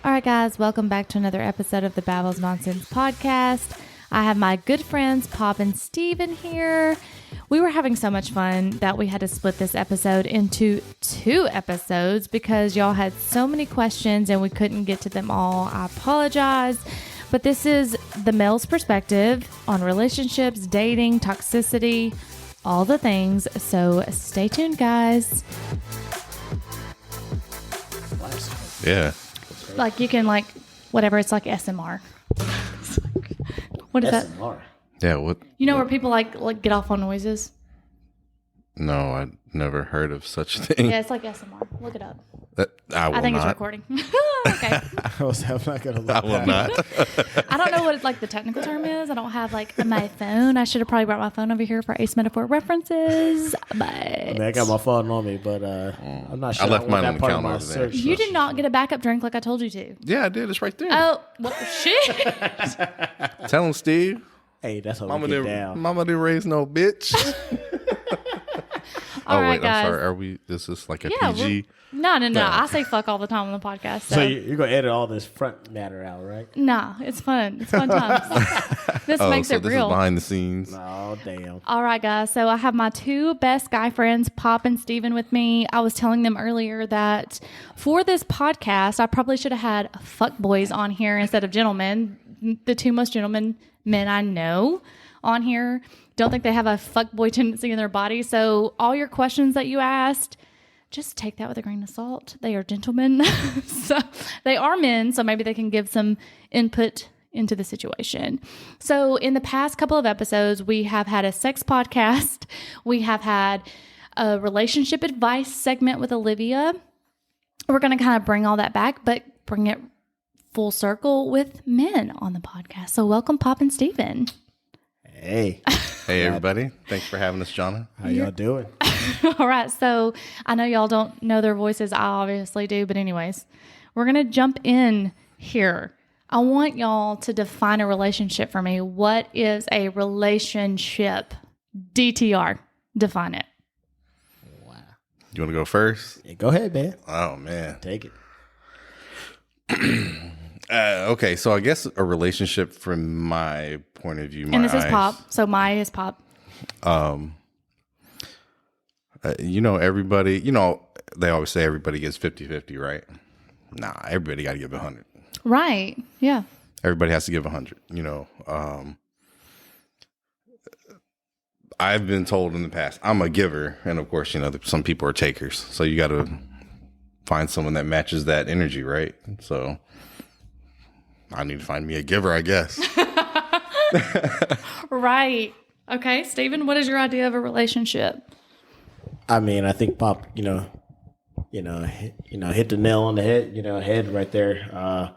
All right, guys, welcome back to another episode of the Babbles Nonsense podcast. I have my good friends, Pop and Steven here. We were having so much fun that we had to split this episode into 2 episodes because y'all had so many questions and we couldn't get to them all. I apologize. But this is the male's perspective on relationships, dating, toxicity, all the things. So stay tuned, guys. Yeah. Like you can whatever, it's like SMR. What is SMR. that? Yeah. What? You know where people like get off on noises? No, I never heard of such a thing. Yeah, it's like SMR. Look it up. I think not. it's recording. Okay. I'm not gonna look I will not. I don't know what the technical term is. I don't have my phone. I should have probably brought my phone over here for Ace Metaphor references. But I got my phone on me, but I'm not sure. I left mine on that the part of counter my over there. search. you did not get a backup drink like I told you to. Yeah, I did. It's right there. Oh, well, shit. Tell him, Steve. Hey, that's how Mama we get didn't. down. Mama didn't raise no bitch. All right, wait. guys. I'm sorry. Are we? This is like a Yeah, PG. No. I say fuck all the time on the podcast. So you're gonna edit all this front matter out, right? Nah, it's fun. It's fun times. This makes so it this real. is behind the scenes. Oh damn. All right, guys. So I have my 2 best guy friends, Pop and Steven, with me. I was telling them earlier that for this podcast, I probably should have had fuckboys on here instead of gentlemen. The 2 most gentlemen men I know on here don't think they have a fuckboy tendency in their body. So all your questions that you asked, just take that with a grain of salt. They are gentlemen. So they are men, so maybe they can give some input into the situation. So in the past couple of episodes, we have had a sex podcast. We have had a relationship advice segment with Olivia. We're going to kind of bring all that back, but bring it full circle with men on the podcast. So welcome, Pop and Steven. Hey, Hey, everybody. Thanks for having us, Jonna. how y'all doing? All right. So I know y'all don't know their voices. I obviously do. But anyways, we're going to jump in here. I want y'all to define a relationship for me. What is a relationship? DTR. Define it. Wow. You want to go first? Yeah, go ahead, man. Oh man. Take it. Okay, so I guess a relationship from my point of view, And this eyes, is Pop. So my is Pop. Everybody, they always say everybody gets 50-50, right? Nah, everybody got to give 100. Right. Yeah. Everybody has to give 100. I've been told in the past, I'm a giver. And of course, some people are takers. So you got to find someone that matches that energy, right? So I need to find me a giver, I guess. Right. Okay. Steven, what is your idea of a relationship? I mean, I think Pop, hit the nail on the head. Head right there.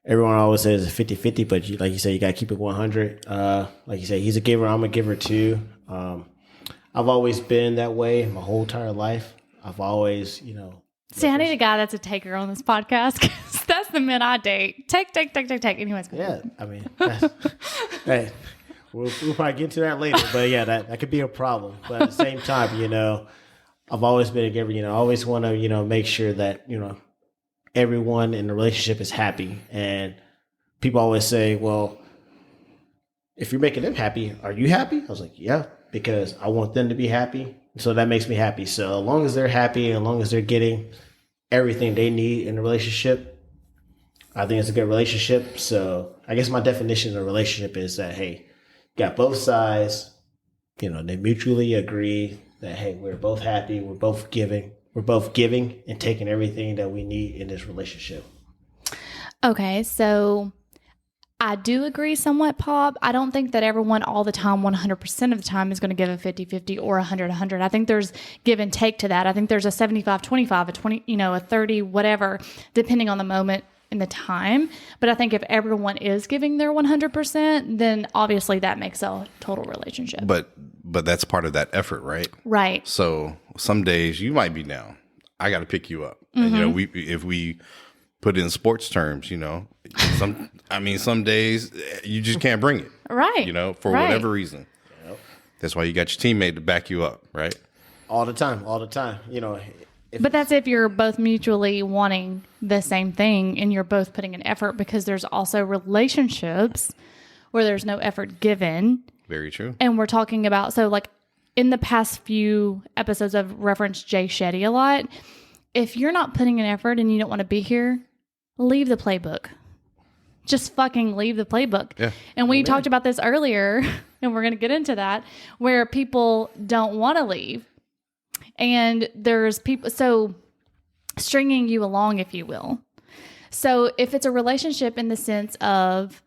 Everyone always says it's 50-50, but like you said, you got to keep it 100. Like you said, he's a giver. I'm a giver too. I've always been that way my whole entire life. I've always, See, I need a guy that's a taker on this podcast because that's the men I date. Take. Anyways. Go ahead. yeah, I mean, hey, we'll probably get to that later, but yeah, that could be a problem. But at the same time, I've always been a giver. I always want to, make sure that, everyone in the relationship is happy. And people always say, well, if you're making them happy, are you happy? I was like, yeah, because I want them to be happy. So that makes me happy. So as long as they're happy, as long as they're getting everything they need in a relationship, I think it's a good relationship. So I guess my definition of a relationship is that, hey, you got both sides, they mutually agree that, hey, we're both happy, we're both giving and taking everything that we need in this relationship. Okay, so I do agree somewhat, Pop. I don't think that everyone all the time, 100% of the time, is going to give a 50-50 or 100-100. I think there's give and take to that. I think there's a 75-25, a 20, a 30, whatever, depending on the moment in the time. But I think if everyone is giving their 100%, then obviously that makes a total relationship. But that's part of that effort, right? Right. So some days you might be down. I got to pick you up. And, if we put it in sports terms, some days you just can't bring it. Right. For whatever reason. Yep. That's why you got your teammate to back you up, right? All the time. But that's if you're both mutually wanting the same thing and you're both putting an effort, because there's also relationships where there's no effort given. Very true. And we're talking about, so like in the past few episodes, I've referenced Jay Shetty a lot. If you're not putting an effort and you don't want to be here, leave the playbook. Just fucking leave the playbook. Yeah. And we talked about this earlier, and we're going to get into that, where people don't want to leave. And there's people, so stringing you along, if you will. So if it's a relationship in the sense of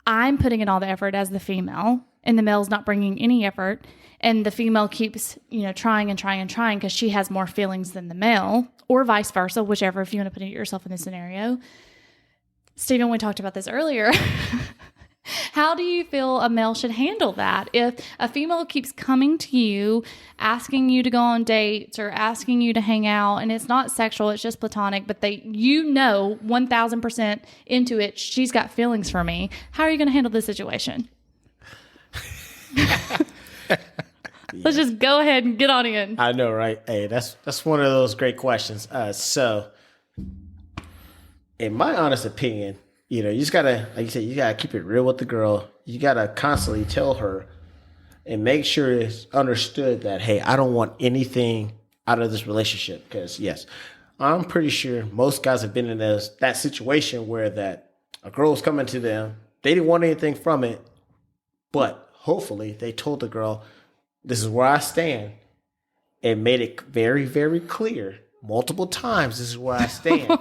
I'm putting in all the effort as the female and the male's not bringing any effort, and the female keeps, trying and trying and trying because she has more feelings than the male, or vice versa, whichever, if you want to put yourself in this scenario. Stephen, we talked about this earlier. How do you feel a male should handle that? If a female keeps coming to you, asking you to go on dates or asking you to hang out, and it's not sexual, it's just platonic, but 1000% into it, she's got feelings for me. How are you going to handle this situation? Let's just go ahead and get on in. I know, right? Hey, that's one of those great questions. So, in my honest opinion, you just gotta, like you said, you gotta keep it real with the girl. You gotta constantly tell her and make sure it's understood that, hey, I don't want anything out of this relationship. Because yes, I'm pretty sure most guys have been in that situation where that a girl's coming to them, they didn't want anything from it, but hopefully they told the girl, this is where I stand, and made it very, very clear multiple times. This is where I stand.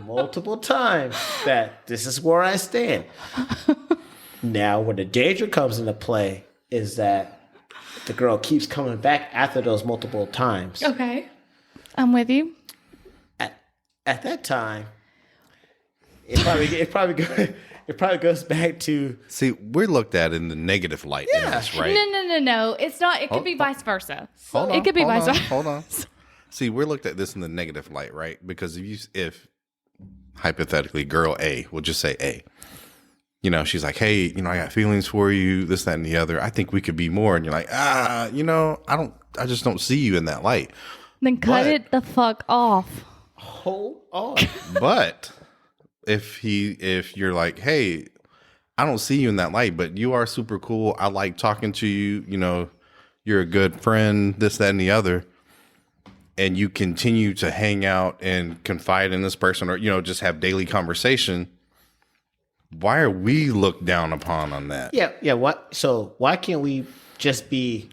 Multiple times that this is where I stand. Now, when the danger comes into play is that the girl keeps coming back after those multiple times. Okay. I'm with you. At that time, it probably goes back to... See, we're looked at in the negative light in this, right? No. It's not. It could be vice versa. Hold on, it could be vice versa. Hold on. See, we're looked at this in the negative light, right? Because if hypothetically girl A, we'll just say A, she's like, hey, I got feelings for you, this, that, and the other. I think we could be more. And you're like, I just don't see you in that light. Then cut it the fuck off. Hold on. But if you're like, hey, I don't see you in that light, but you are super cool. I like talking to you. You're a good friend, this, that, and the other. And you continue to hang out and confide in this person, or, just have daily conversation. Why are we looked down upon on that? Yeah. What? So why can't we just be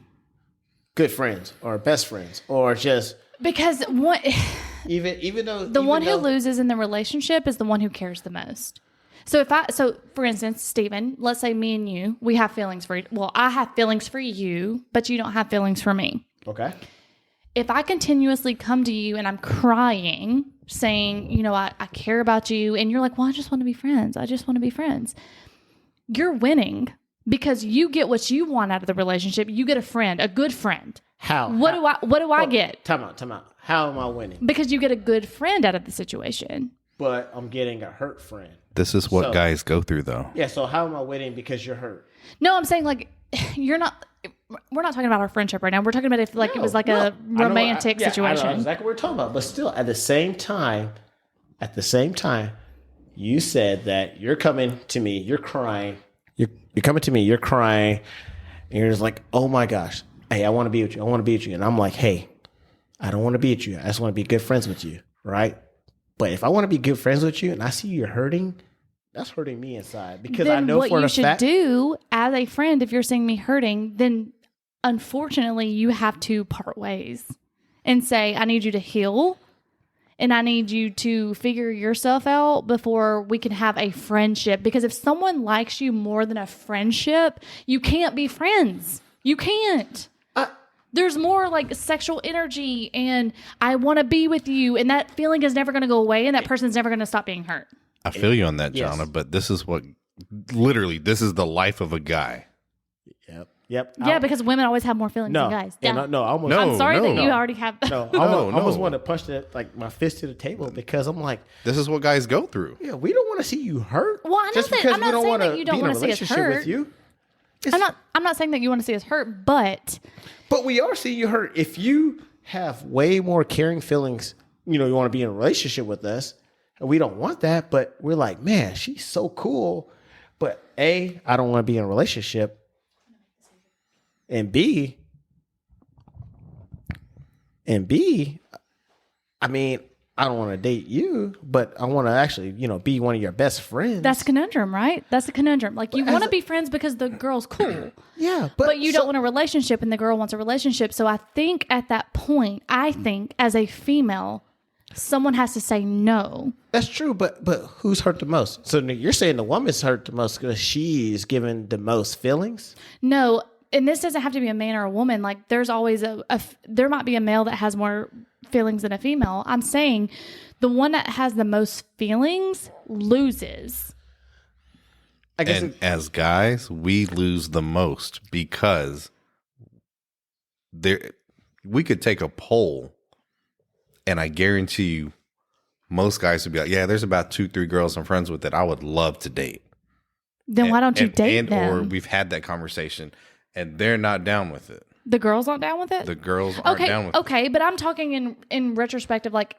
good friends or best friends, or just because what? Even though the one who loses in the relationship is the one who cares the most. So for instance, Stephen, let's say me and you, we have feelings for you. Well, I have feelings for you, but you don't have feelings for me. Okay. If I continuously come to you and I'm crying, saying, I care about you, and you're like, well, I just want to be friends. You're winning because you get what you want out of the relationship. You get a friend, a good friend. How? What do I get? Time out. How am I winning? Because you get a good friend out of the situation. But I'm getting a hurt friend. This is what guys go through, though. Yeah, so how am I winning because you're hurt? No, I'm saying, like, you're not... We're not talking about our friendship right now. We're talking about if it was like a romantic situation. I know exactly what we're talking about. But still, at the same time, you said that you're coming to me, you're crying. You're coming to me, you're crying. And you're just like, oh my gosh, hey, I want to be with you. And I'm like, hey, I don't want to be with you. I just want to be good friends with you, right? But if I want to be good friends with you and I see you're hurting, that's hurting me inside. Because then I know for a fact... what you should do as a friend, if you're seeing me hurting, then unfortunately you have to part ways and say, I need you to heal and I need you to figure yourself out before we can have a friendship. Because if someone likes you more than a friendship, you can't be friends. You can't. There's more like sexual energy and I want to be with you. And that feeling is never going to go away. And that person's never going to stop being hurt. I feel you on that, Jonna, but this is this is the life of a guy. Yep. Yeah, because women always have more feelings than guys. Yeah. I'm sorry that you already have. I almost want to punch my fist to the table because I'm like, this is what guys go through. Yeah, we don't want to see you hurt. Well, I know just that, because I'm not we don't saying want that you to don't be in a want to see us relationship hurt. with you. I'm not saying that you want to see us hurt, but we are seeing you hurt. If you have way more caring feelings, you want to be in a relationship with us, and we don't want that, but we're like, man, she's so cool. But A, I don't want to be in a relationship. And B, I mean, I don't want to date you, but I want to actually, be one of your best friends. that's a conundrum, right? That's a conundrum. Like, you want to be friends because the girl's cool. Yeah. But you don't want a relationship and the girl wants a relationship. So I think at that point, as a female, someone has to say no. That's true, but who's hurt the most? So you're saying the woman's hurt the most because she's given the most feelings? No, and this doesn't have to be a man or a woman. Like, there's always there might be a male that has more feelings than a female. I'm saying the one that has the most feelings loses. I guess as guys, we lose the most because we could take a poll, and I guarantee you, most guys would be like, "Yeah, there's about 2-3 girls I'm friends with that I would love to date." Then why don't you date them? Or we've had that conversation, and they're not down with it. The girls aren't down with it? The girls aren't down with it. Okay, but I'm talking in retrospective. Like,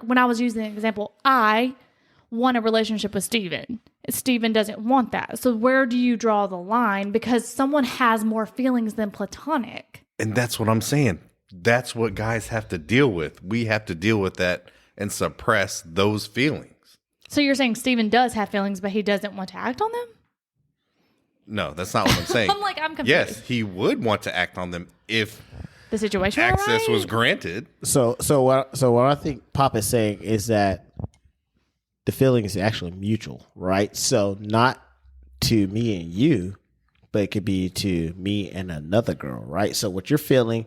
when I was using the example, I want a relationship with Steven. Steven doesn't want that. So where do you draw the line? Because someone has more feelings than platonic. And that's what I'm saying. That's what guys have to deal with. We have to deal with that and suppress those feelings. So you're saying Steven does have feelings, but he doesn't want to act on them? No, that's not what I'm saying. I'm confused. Yes, he would want to act on them if the situation access was granted. So what I think Pop is saying is that the feeling is actually mutual, right? So not to me and you, but it could be to me and another girl, right? So what you're feeling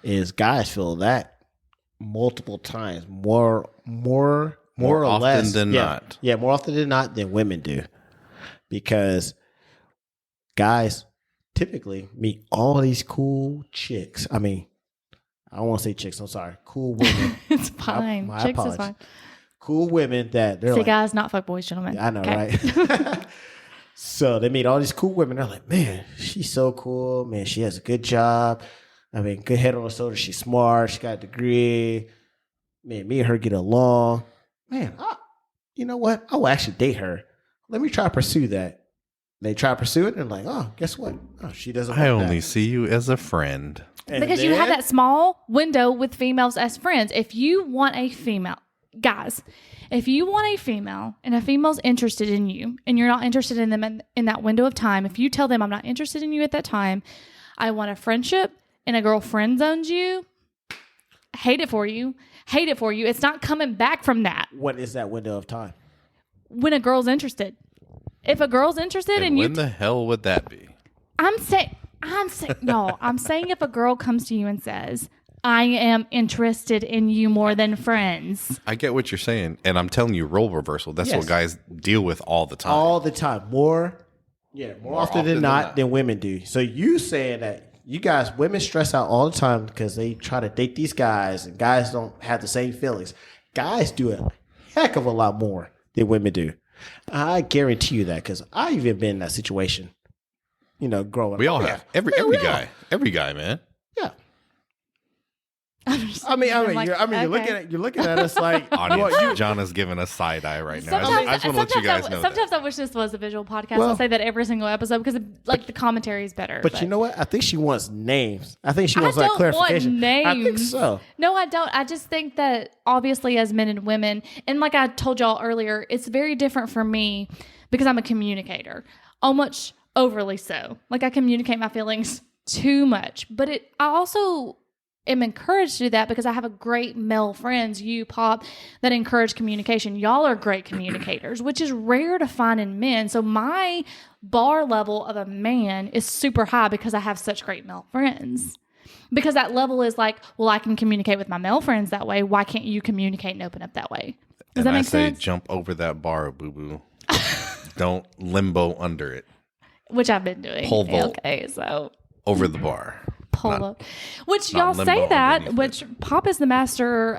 is guys feel that multiple times, more or often less than not. Yeah, more often than not than women do, because guys typically meet all these cool chicks. I mean, I don't want to say chicks. I'm sorry. Cool women. It's fine. My Chicks apologies. is fine. Cool women that they're See, like, guys, not fuckboys, gentlemen. I know, Okay. right? So they meet all these cool women. They're like, man, she's so cool. Man, she has a good job. I mean, good head on her shoulders. She's smart. She got a degree. Man, me and her get along. Man, you know what? I will actually date her. Let me try to pursue that. They try to pursue it and like, oh, guess what? Oh, she doesn't want I only that. see you as a friend. And Because you then- have that small window with females as friends. If you want a female, guys, if you want a female and a female's interested in you and you're not interested in them in that window of time, if you tell them I'm not interested in you at that time, I want a friendship, and a girl friend zones you, hate it for you. It's not coming back from that. What is that window of time? When a girl's interested. If a girl's interested And and you when the hell would that be? I'm saying if a girl comes to you and says, I am interested in you more than friends. I get what you're saying, and I'm telling you, role reversal. That's Yes. what guys deal with all the time. All the time. More often than not than women do. So you saying that you guys, women stress out all the time because they try to date these guys and guys don't have the same feelings. Guys do a heck of a lot more than women do. I guarantee you that because I've even been in that situation, growing up. We all have. Every guy, man. Yeah. I'm like, You're looking at us like, Audience, John is giving us side eye right now. I just want to let you guys know sometimes that. I wish this was a visual podcast. Well- I'll say that every single episode because the commentary is better. But you know what? I think she wants names. I think she I wants like don't clarification. want names. I think so. No, I don't. I just think that obviously as men and women, and like I told y'all earlier, it's very different for me because I'm a communicator. Almost overly so. Like I communicate my feelings too much. But I also am encouraged to do that because I have a great male friends, you, Pop, that encourage communication. Y'all are great communicators, which is rare to find in men. So my bar level of a man is super high because I have such great male friends. Because that level is like, well, I can communicate with my male friends that way. Why can't you communicate and open up that way? Does that make sense? Jump over that bar, boo-boo. Don't limbo under it. Which I've been doing. Pole vault. Okay, so Over the bar. pull up. Which not y'all say limbo that, underneath which Pop is the master,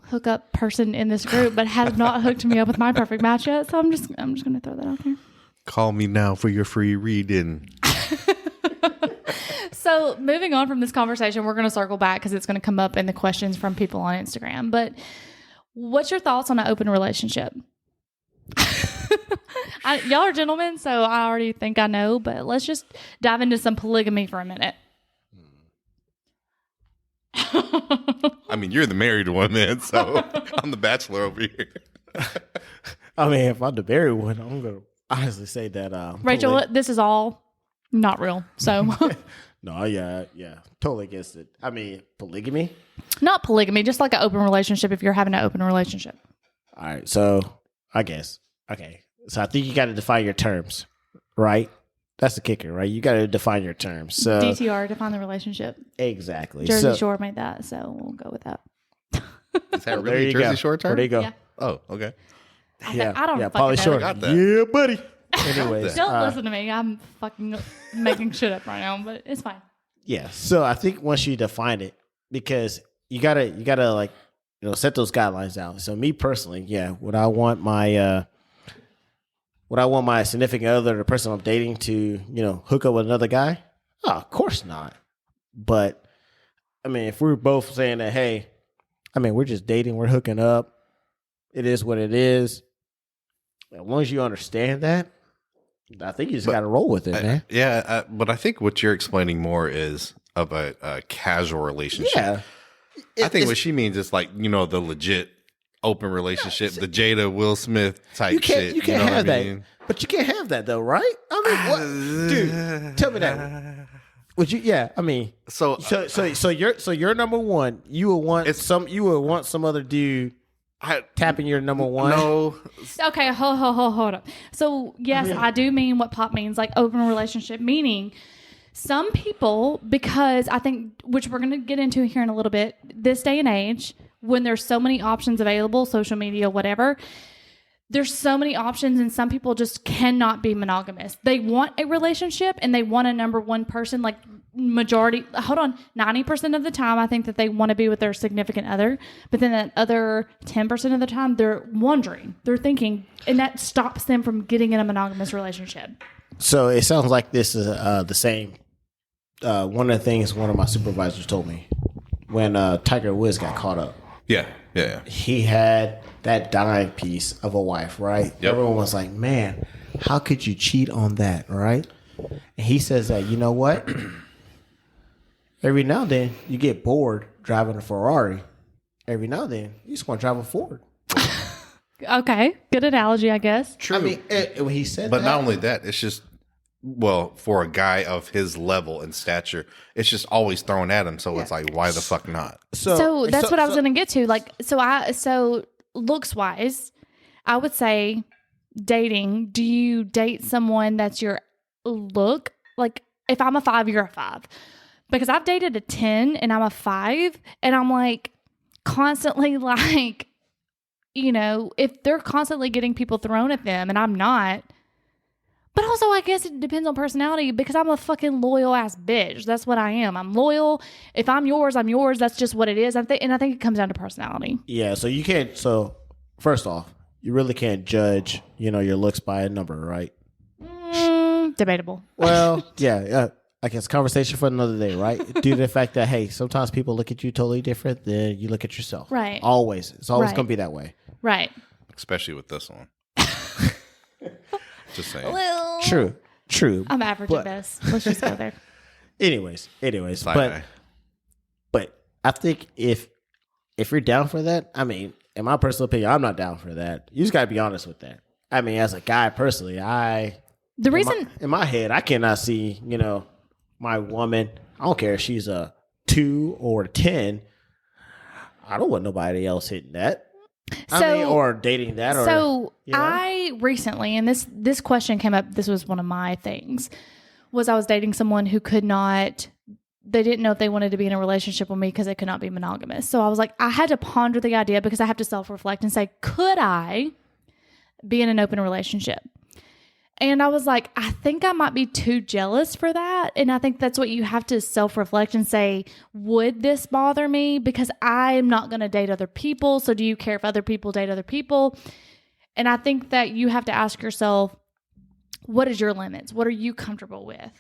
hookup person in this group, but has not hooked me up with my perfect match yet. So I'm just going to throw that out there. Call me now for your free reading. So moving on from this conversation, we're going to circle back because it's going to come up in the questions from people on Instagram. But what's your thoughts on an open relationship? Y'all are gentlemen, so I already think I know, but let's just dive into some polygamy for a minute. I mean, you're the married one, man, so I'm the bachelor over here. I mean, if I'm the married one, I'm gonna honestly say that. Rachel, this is all not real. So No, yeah, totally against it. I mean, polygamy. not polygamy, just like an open relationship if you're having an open relationship. All right, so I guess okay. So I think you got to define your terms, right? That's the kicker, right? You got to define your terms. So DTR, define the relationship. exactly. Jersey So, Shore made that, so we'll go with that. Is that there really you Jersey go. Shore term? There you go. Yeah. Oh, okay. I don't yeah, fucking Pauly know. Shore. Got that. Yeah, buddy. Anyways, Don't listen to me. I'm fucking making shit up right now, but it's fine. yeah. So I think once you define it, because you gotta like set those guidelines out. So me personally, yeah, would I want my significant other, the person I'm dating, to hook up with another guy? Oh, of course not. But I mean, if we're both saying that, hey, I mean, we're just dating, we're hooking up, it is what it is. As long as you understand that, I think you just got to roll with it, man. But I think what you're explaining more is of a casual relationship. Yeah. I think what she means is like, the legit open relationship, the Jada Will Smith type shit. You can't know have what I that. mean? But you can't have that though, right? I mean, what? Dude, tell me that. Would you? Yeah, I mean, So you're number one. You would want some other dude tapping your number one. No, Okay, hold up. So, yes, I do mean what pop means, like open relationship, meaning some people, because I think, which we're going to get into here in a little bit, this day and age, when there's so many options available, social media, whatever, there's so many options and some people just cannot be monogamous. They want a relationship and they want a number one person, like 90% of the time, I think that they want to be with their significant other, but then that other 10% of the time, they're wondering, they're thinking, and that stops them from getting in a monogamous relationship. So it sounds like this is the same. One of the things one of my supervisors told me when Tiger Woods got caught up. yeah. He had that dime piece of a wife, right? Yep. Everyone was like, man, how could you cheat on that, right? And he says that, you know what? Every now and then you get bored driving a Ferrari. Every now and then you just want to drive a Ford. Okay, good analogy, I guess. True. I mean, when he said But that, not only that, it's just, for a guy of his level and stature, it's just always thrown at him. So it's like, why the fuck not? So that's what I was going to get to. Like, so looks wise, I would say dating, do you date someone that's your look? Like, if I'm a 5, you're a 5. Because I've dated a 10 and I'm a 5, and I'm like constantly like, if they're constantly getting people thrown at them and I'm not. But also, I guess it depends on personality, because I'm a fucking loyal ass bitch. That's what I am. I'm loyal. If I'm yours, I'm yours. That's just what it is. And I think it comes down to personality. yeah, so you can't. So first off, you really can't judge, your looks by a number, right? Debatable. Well, yeah. I guess conversation for another day, right? Due to the fact that, hey, sometimes people look at you totally different than you look at yourself. Right. Always. It's always Right. going to be that way. Right. Especially with this one. Just saying. Well, True. I'm average But- at best. Let's just go there. Anyways, Side-eye. but I think if you're down for that, I mean, in my personal opinion, I'm not down for that. You just got to be honest with that. I mean, as a guy personally, The reason, in my head, I cannot see, my woman, I don't care if she's a 2 or a 10. I don't want nobody else hitting that. Or dating that. I recently, and this question came up, this was one of my things, was I was dating someone who they didn't know if they wanted to be in a relationship with me because they could not be monogamous. So I was like, I had to ponder the idea, because I have to self-reflect and say, could I be in an open relationship? And I was like, I think I might be too jealous for that. And I think that's what you have to self-reflect and say, would this bother me? Because I'm not going to date other people. So do you care if other people date other people? And I think that you have to ask yourself, what is your limits? What are you comfortable with?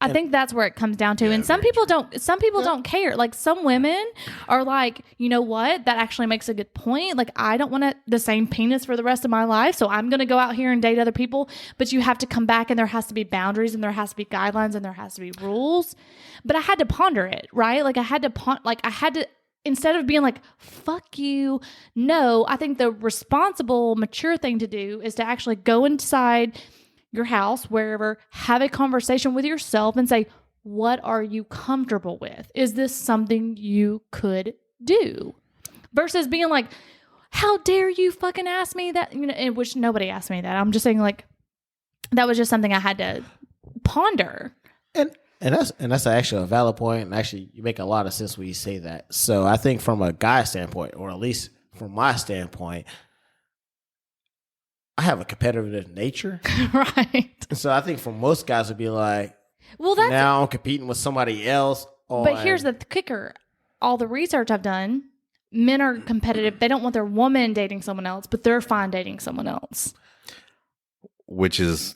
I think that's where it comes down to. Yeah, And some very people don't care. Like some women are like, you know what? That actually makes a good point. Like I don't want the same penis for the rest of my life. So I'm going to go out here and date other people. But you have to come back and there has to be boundaries and there has to be guidelines and there has to be rules. But I had to ponder it, right? Like I had to, instead of being like, fuck you. No, I think the responsible, mature thing to do is to actually go inside your house, wherever, have a conversation with yourself and say, what are you comfortable with? Is this something you could do? Versus being like, how dare you fucking ask me that? You know, in which nobody asked me that. I'm just saying like, that was just something I had to ponder. And that's actually a valid point. And actually, you make a lot of sense when you say that. So I think from a guy standpoint, or at least from my standpoint, I have a competitive nature. Right. So I think for most guys would be like, well, that's now I'm competing with somebody else. But here's the kicker. All the research I've done, men are competitive. They don't want their woman dating someone else, but they're fine dating someone else. Which is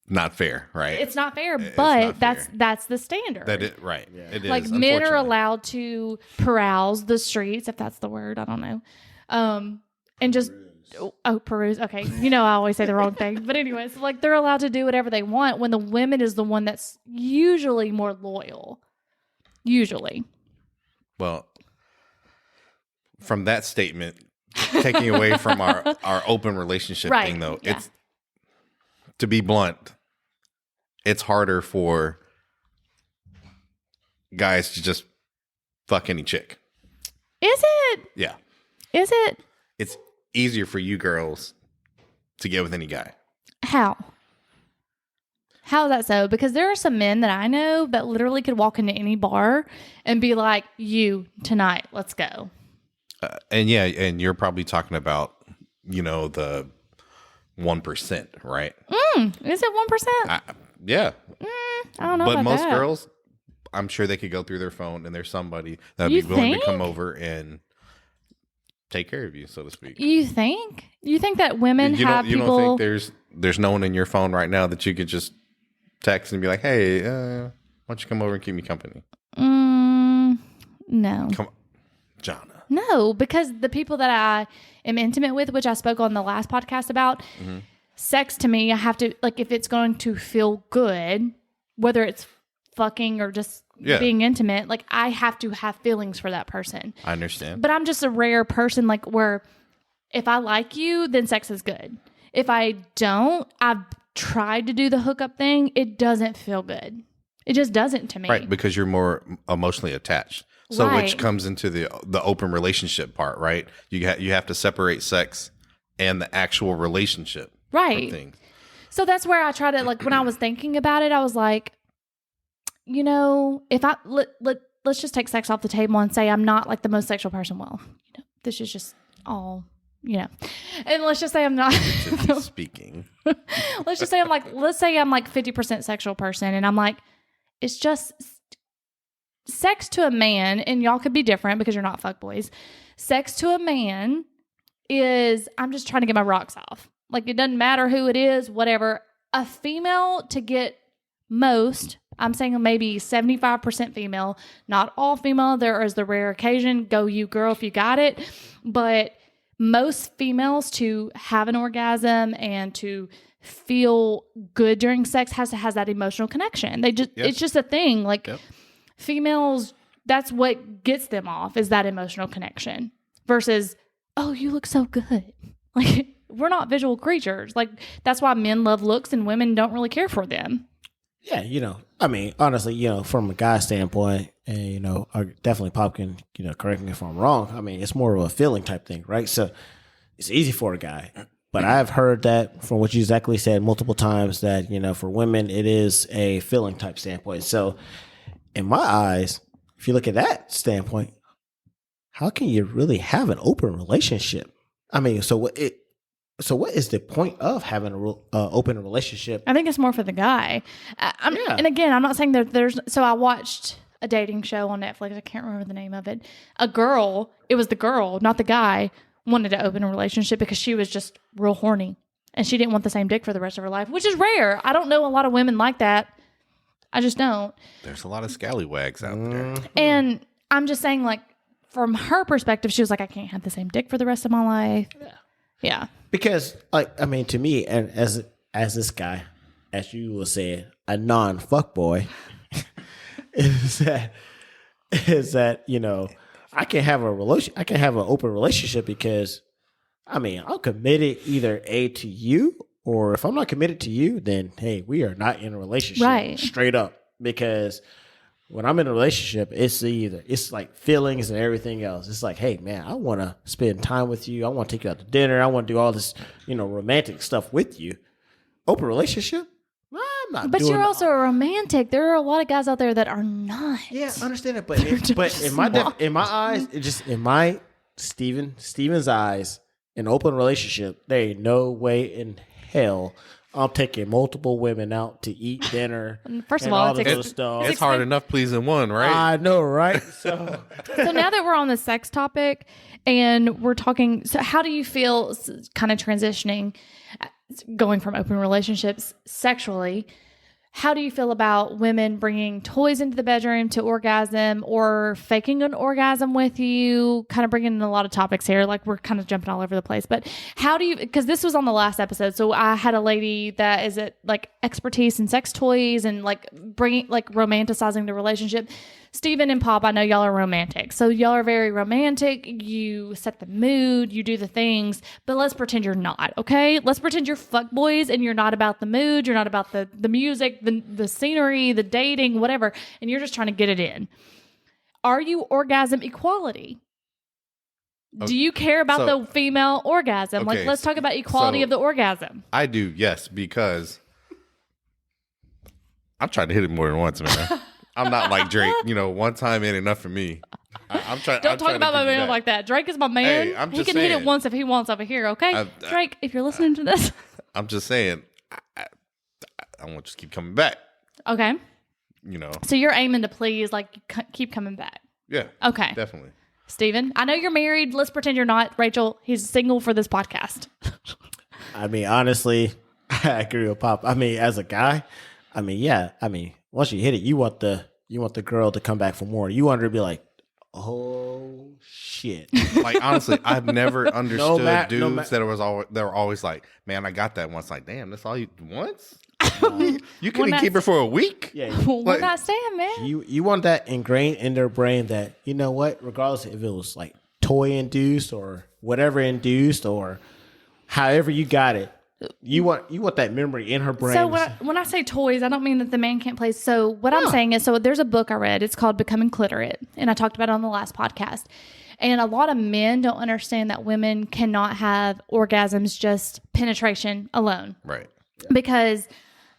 not fair, right? It's not fair, It's but not fair. that's the standard. Right. Yeah. It is. Like men are unfortunately. allowed to peruse the streets, if that's the word. I don't know. And just peruse. Okay, you know I always say the wrong thing, but anyways, like they're allowed to do whatever they want when the women is the one that's usually more loyal. Usually. Well, from that statement, taking away from our open relationship Right, thing, though, yeah. it's, to be blunt, it's harder for guys to just fuck any chick. Is it? Yeah. Is it? It's easier for you girls to get with any guy. How? How is that so? Because there are some men that I know that literally could walk into any bar and be like, you, tonight, let's go. And and you're probably talking about, the 1%, right? Is it 1%? Yeah. I don't know But about most that. girls, I'm sure they could go through their phone and there's somebody that would You be willing to come think? over and take care of you, so to speak. You think? You think that women have you people... don't think there's no one in your phone right now that you could just text and be like, hey, why don't you come over and keep me company? No. Come on, Jonna. No, because the people that I am intimate with, which I spoke on the last podcast about, sex to me, I have to, like, if it's going to feel good, whether it's fucking or just being intimate, like, I have to have feelings for that person. I understand. But I'm just a rare person, like, where if I like you, then sex is good. If I don't, I've tried to do the hookup thing. It doesn't feel good. It just doesn't to me. Right, because you're more emotionally attached. So Right. which comes into the open relationship part, right? You have to separate sex and the actual relationship. Right. Things. So that's where I try to, like, when I was thinking about it, I was like, if I let's just take sex off the table and say I'm not like the most sexual person. Well, this is just all, and let's just say I'm not. Speaking. let's say I'm like 50% sexual person, and I'm like, it's just sex to a man, and y'all could be different because you're not fuckboys. Sex to a man is I'm just trying to get my rocks off. Like, it doesn't matter who it is, whatever. A female to get most, I'm saying maybe 75% female, not all female. There is the rare occasion. Go you, girl, if you got it. But most females to have an orgasm and to feel good during sex has that emotional connection. It's just a thing. Like, females, that's what gets them off, is that emotional connection versus, oh, you look so good. Like, we're not visual creatures. Like, that's why men love looks and women don't really care for them. Yeah, I mean, honestly, from a guy standpoint, and, definitely Pop can, correct me if I'm wrong. I mean, it's more of a feeling type thing, right? So it's easy for a guy. But I've heard that from what you exactly said multiple times that, for women, it is a feeling type standpoint. So in my eyes, if you look at that standpoint, how can you really have an open relationship? I mean, so what is the point of having an open relationship? I think it's more for the guy. And again, I'm not saying that so I watched a dating show on Netflix. I can't remember the name of it. It was the girl, not the guy, wanted to open a relationship because she was just real horny. and she didn't want the same dick for the rest of her life, which is rare. I don't know a lot of women like that. I just don't. There's a lot of scallywags out there. And I'm just saying, like, from her perspective, she was like, I can't have the same dick for the rest of my life. Yeah. Because, like, I mean, to me, and as this guy, as you will say, a non-fuckboy, is that, you know, I can have an open relationship because, I mean, I'm committed either to you, or if I'm not committed to you, then hey, we are not in a relationship. Right. Straight up. Because when I'm in a relationship, it's like feelings and everything else. It's like, hey man, I want to spend time with you. I want to take you out to dinner. I want to do all this, you know, romantic stuff with you. Open relationship? I'm not. But doing you're also a romantic. There are a lot of guys out there that are not. Yeah, I understand it, but in my eyes, it just in my Steven's eyes, an open relationship, there ain't no way in hell I'm taking multiple women out to eat dinner. First of and all, this other stuff. It's hard enough pleasing one, right? I know, right? So So now that we're on the sex topic and we're talking, so how do you feel kind of transitioning, going from open relationships sexually? How do you feel about women bringing toys into the bedroom to orgasm or faking an orgasm with you? Kind of bringing in a lot of topics here. Like we're kind of jumping all over the place. But how do you, because this was on the last episode. So I had a lady that is at like expertise in sex toys and like bringing, like romanticizing the relationship. Steven and Pop, I know y'all are romantic. So y'all are very romantic. You set the mood, you do the things, but let's pretend you're not, okay? Let's pretend you're fuckboys and you're not about the mood, you're not about the music, the scenery, the dating, whatever, and you're just trying to get it in. Are you orgasm equality? Do you care about the female orgasm? Okay, Like, let's talk about equality of the orgasm. I do, yes, because I've tried to hit it more than once, man. I'm not like Drake, you know, one time ain't enough for me. I'm trying. Don't talk about my man like that. Drake is my man. Hey, I'm he just can hit saying. it once if he wants over here, okay? Drake, if you're listening to this. I'm just saying, I want to just keep coming back. Okay. You know. So you're aiming to please, like, keep coming back. Yeah. Okay. Definitely. Steven, I know you're married. Let's pretend you're not. Rachel, he's single for this podcast. I mean, honestly, I agree with Pop. I mean, as a guy, I mean, yeah. I mean, once you hit it, you want the girl to come back for more. You want her to be like, oh shit. Like honestly, I've never understood dudes that were always like, man, I got that once. Like, damn, that's all you once. You couldn't keep her for a week. Yeah, We're not saying, man. you want that ingrained in their brain that, you know what, regardless if it was like toy induced or whatever induced or however you got it, you want that memory in her brain. So when I say toys, I don't mean that the man can't play. So what I'm saying is, so there's a book I read. It's called Becoming Clitorate, and I talked about it on the last podcast. And a lot of men don't understand that women cannot have orgasms just penetration alone. Right. Because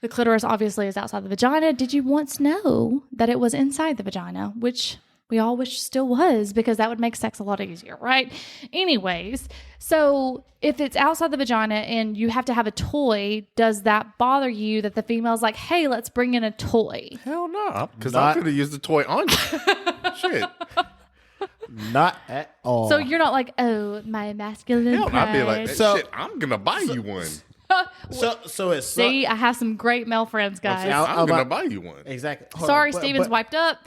the clitoris obviously is outside the vagina. Did you once know that it was inside the vagina? Which we all wish still was, because that would make sex a lot easier, right? Anyways, so if it's outside the vagina and you have to have a toy, does that bother you that the female's like, hey, let's bring in a toy? Hell no. Because I could have used the toy on you. Shit. Not at all. So you're not like, oh, my masculine Hell, pride. I'd be like, shit, I'm going to buy you one. So it's See, I have some great male friends, guys. I'm going to buy you one. exactly. Hold Sorry, on, but- Steven's but- wiped up.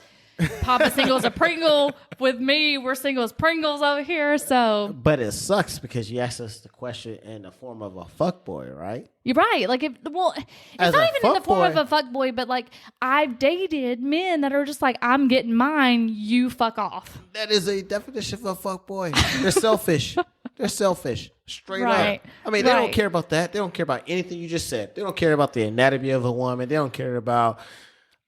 Papa singles a Pringle. With me, we're single as Pringles over here. So But it sucks because you asked us the question in the form of a fuckboy, right? you're right. Like, it's As not a even in the form of fuckboy- a fuckboy, but like, I've dated men that are just like, I'm getting mine, you fuck off. That is a definition of a fuckboy. They're selfish. They're selfish. Straight Right. up. I mean, they don't Right. care about that. They don't care about anything you just said. They don't care about the anatomy of a woman. They don't care about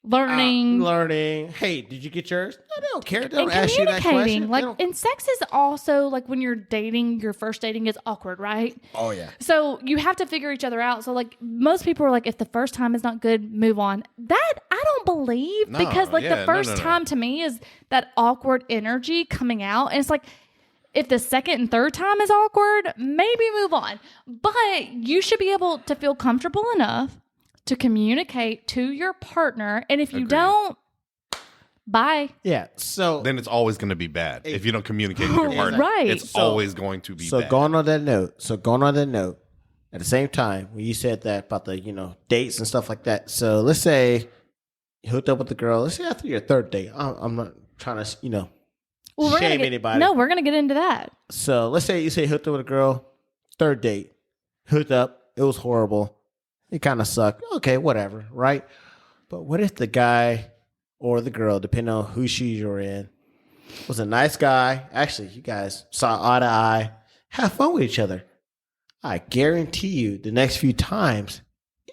learning. Hey, did you get yours? No, they don't care. They don't And ask you that communicating. question. Like, They don't- and sex is also like when you're dating, your first dating is awkward, right? oh, yeah. So you have to figure each other out. So like most people are like, if the first time is not good, move on. That I don't believe, No, because like yeah, the no, first no, no. time to me is that awkward energy coming out. And it's like, if the second and third time is awkward, maybe move on. But you should be able to feel comfortable enough to communicate to your partner. And if you Agreed. don't, bye. Yeah. So Then it's always going to be bad. If you don't communicate with your partner, Right. it's So- always going to be So bad. going on that note, at the same time, when you said that about the, dates and stuff like that. So let's say you hooked up with the girl. Let's say after your third date. I'm not trying to, shame anybody. No, we're going to get into that. So let's say you say hooked up with a girl, third date, hooked up. It was horrible. It kind of sucked. Okay, whatever, right? But what if the guy or the girl, depending on who shoes you're in, was a nice guy? Actually, you guys saw eye to eye, have fun with each other. I guarantee you the next few times,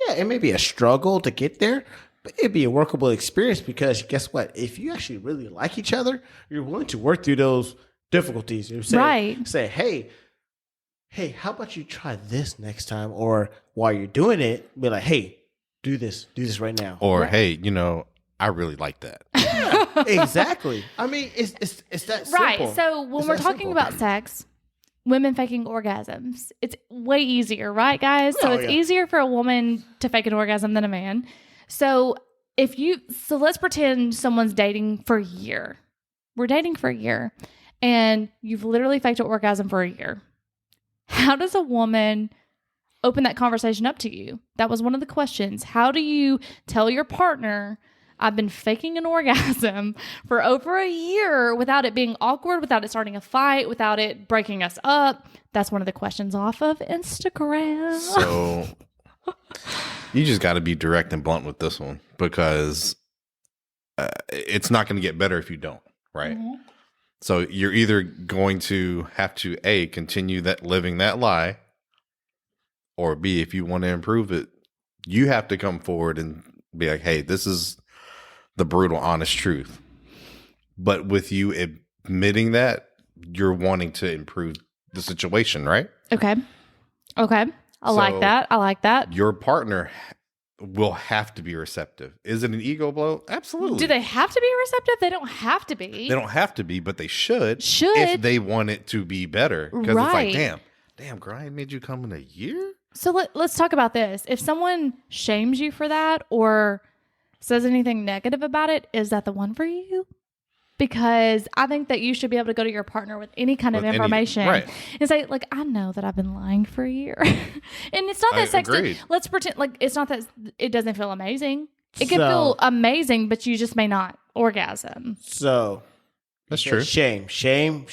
yeah, it may be a struggle to get there, but it'd be a workable experience because guess what? If you actually really like each other, you're willing to work through those difficulties. You say, Right. Say, hey, how about you try this next time? Or while you're doing it, be like, hey, do this right now. Or hey, I really like that. Exactly. I mean, it's that simple. Right. So when It's we're that talking simple. about sex, women faking orgasms, it's way easier, right, guys? So Oh, it's yeah. easier for a woman to fake an orgasm than a man. So let's pretend someone's dating for a year. We're dating for a year, and you've literally faked an orgasm for a year. How does a woman open that conversation up to you? That was one of the questions. How do you tell your partner, I've been faking an orgasm for over a year without it being awkward, without it starting a fight, without it breaking us up? That's one of the questions off of Instagram. So you just got to be direct and blunt with this one because it's not going to get better if you don't, right? Mm-hmm. So you're either going to have to A, continue that living that lie, or B, if you want to improve it, you have to come forward and be like, hey, this is the brutal, honest truth. But with you admitting that, you're wanting to improve the situation, right? Okay. I like So- that. I like that. Your partner will have to be receptive. Is it an ego blow? Absolutely. Do they have to be receptive? They don't have to be. They don't have to be, but they should. Should. If they want it to be better. Because Right. it's like, damn, Grind made you come in a year? So let's talk about this. If someone shames you for that or says anything negative about it, is that the one for you? Because I think that you should be able to go to your partner with any kind of With any- information right. and say, like, I know that I've been lying for a year. And it's not that sex. agreed. Let's pretend like it's not that it doesn't feel amazing. It can So- feel amazing, but you just may not orgasm. So That's you true. said Shame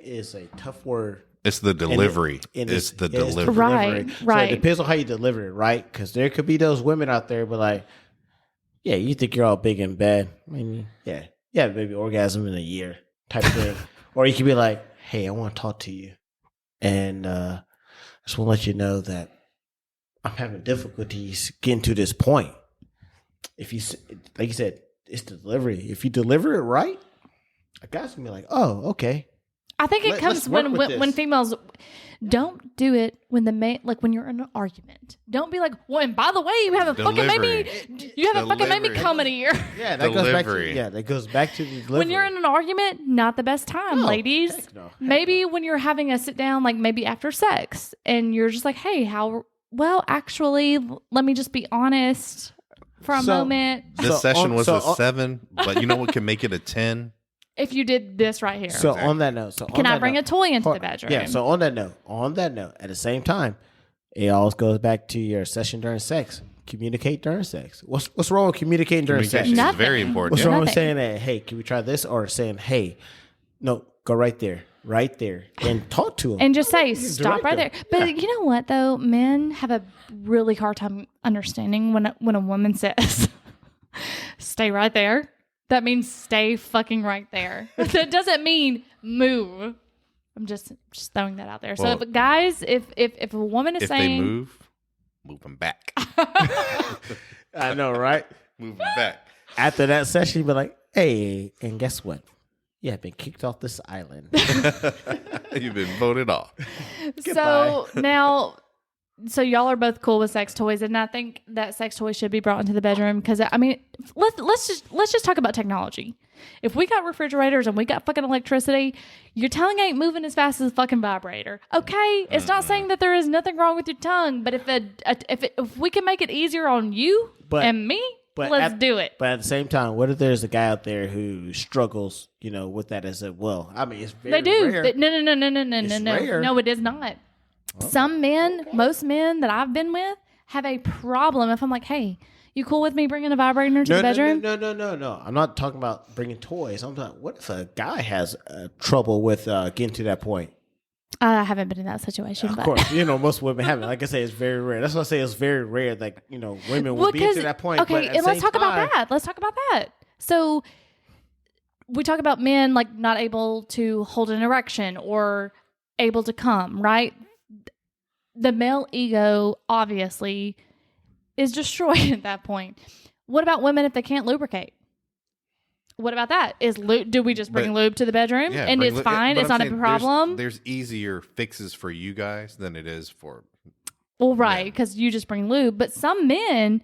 is a tough word. It's the delivery. It's the delivery. Right, So right. it depends on how you deliver it, right? Because there could be those women out there, but like, yeah, you think you're all big and bad. I mean, yeah, maybe orgasm in a year type thing. Or you could be like, hey, I want to talk to you, and I just want to let you know that I'm having difficulties getting to this point. If you, like you said, it's the delivery. If you deliver it right, a guy's gonna be like, oh, okay. I think it Let's comes work when with when this. females don't do it when the man, like when you're in an argument. Don't be like, well, and by the way, you haven't fucking made me Delivery. come in a year. Yeah, that goes back to Delivery. that goes back to the delivery. When you're in an argument, not the best time, No, ladies. heck no, heck Maybe when you're having a sit down, like maybe after sex, and you're just like, hey, actually, let me just be honest for a So- moment. This So session on- was so a on- 7, but you know what can make it a 10? If you did this right here, So on that note, can I bring a toy into the bedroom? Yeah. So on that note, at the same time, it always goes back to your session during sex. Communicate during sex. What's wrong with communicating during sex? Communication is Nothing. very important. What's Yeah. wrong with Nothing. saying that? Hey, can we try this? Or saying, hey, no, go right there, and talk to him. And just say, You stop direct right there. them. But Yeah. you know what, though? Men have a really hard time understanding when a woman says, stay right there. That means stay fucking right there. That doesn't mean move. I'm just throwing that out there. So, Well, if guys, if a woman is If they saying, move them back. I know, right? Move them back. After that session, you'd be like, hey, and guess what? You have been kicked off this island. You've been voted off. so now, so y'all are both cool with sex toys, and I think that sex toys should be brought into the bedroom because I mean, let's just talk about technology. If we got refrigerators and we got fucking electricity, your tongue ain't moving as fast as a fucking vibrator. Okay, it's not saying that there is nothing wrong with your tongue, but if we can make it easier on you But- and me, but let's at- do it. But at the same time, what if there's a guy out there who struggles, with that as well? I mean, it's very They do. rare. No. It's rare. No, it is not. Some men, most men that I've been with, have a problem if I'm like, hey, you cool with me bringing a vibrator to the bedroom? No. I'm not talking about bringing toys. I'm talking, what if a guy has trouble with getting to that point? I haven't been in that situation. Of but. course, most women haven't. Like I say, it's very rare. That's why I say it's very rare that, women will be to that point. Okay, and let's talk about that. Let's talk about that. So we talk about men like not able to hold an erection or able to come, right? The male ego obviously is destroyed at that point. What about women if they can't lubricate? What about that? Do we just bring lube to the bedroom and it's fine? It's not a problem. There's easier fixes for you guys than it is for. Well, right, because you just bring lube. But some men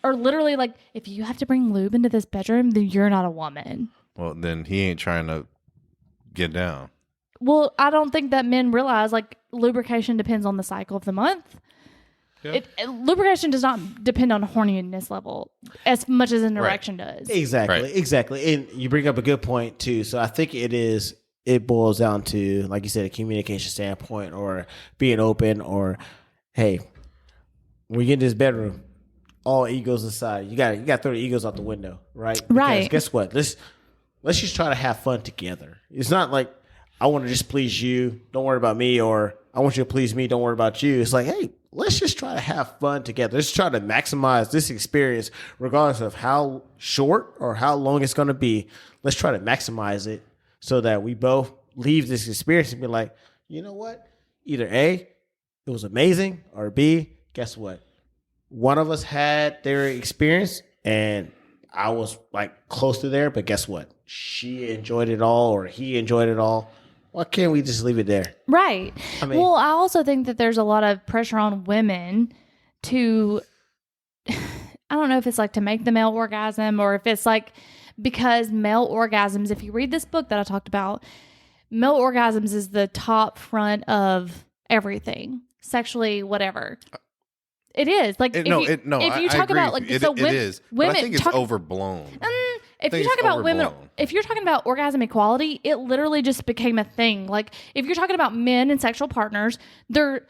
are literally like, if you have to bring lube into this bedroom, then you're not a woman. Well, then he ain't trying to get down. Well, I don't think that men realize like lubrication depends on the cycle of the month. Yep. Lubrication does not depend on horniness level as much as an erection does. Exactly. And you bring up a good point too. So I think it boils down to, like you said, a communication standpoint or being open or, hey, when you get in this bedroom, all egos aside, you got to throw the egos out the window, right? Because guess what? Let's just try to have fun together. It's not like I want to just please you, don't worry about me, or I want you to please me, don't worry about you. It's like, hey, let's just try to have fun together. Let's try to maximize this experience, regardless of how short or how long it's going to be. Let's try to maximize it so that we both leave this experience and be like, you know what? Either A, it was amazing, or B, guess what? One of us had their experience and I was like close to there, but guess what? She enjoyed it all or he enjoyed it all. Why can't we just leave it there? Right. I mean, well, I also think that there's a lot of pressure on women to, I don't know if it's like to make the male orgasm or if it's like because male orgasms, if you read this book that I talked about, male orgasms is the top front of everything, sexually, whatever. It is. Like, if you talk about like, it is. Women, but I think it's overblown. If you're talking about women, if you're talking about orgasm equality, it literally just became a thing. Like if you're talking about men and sexual partners, they're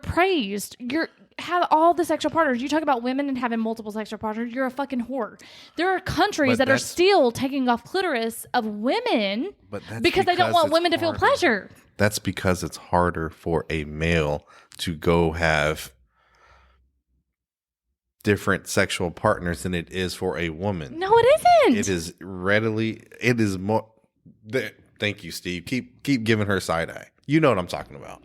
praised. You have all the sexual partners. You talk about women and having multiple sexual partners, you're a fucking whore. There are countries that are still taking off clitoris of women because they don't want women to feel pleasure. That's because it's harder for a male to go have different sexual partners than it is for a woman. No, it isn't. It is more. Thank you, Steve. Keep giving her side eye. You know what I'm talking about.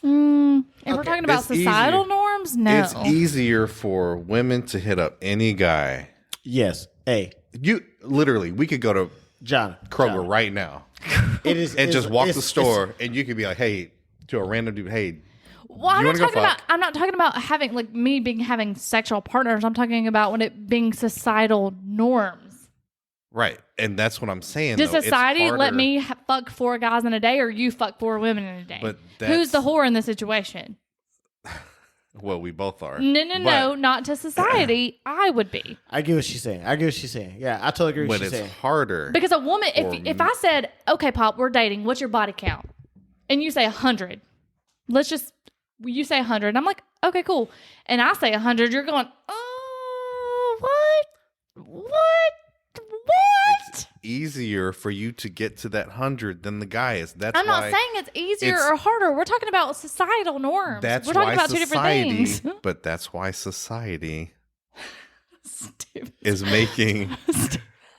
If we're talking about societal norms, no. It's easier for women to hit up any guy. Yes. Hey, we could go to Kroger right now. And just walk the store and you could be like, hey, to a random dude, hey, well, I'm not talking about having like me having sexual partners. I'm talking about when it being societal norms. Right. And that's what I'm saying. Does society let me fuck 4 guys in a day or you fuck 4 women in a day? But who's the whore in the situation? Well, we both are. No, not to society. I would be. I get what she's saying. Yeah, I totally agree with what she's saying. But it's harder. Because a woman, if I said, okay, Pop, we're dating, what's your body count? And you say 100. You say 100. And I'm like, okay, cool. And I say 100. You're going, oh, what? It's easier for you to get to that 100 than the guy is. I'm not saying it's easier or harder. We're talking about societal norms. We're talking about 2 different things. But that's why society is making...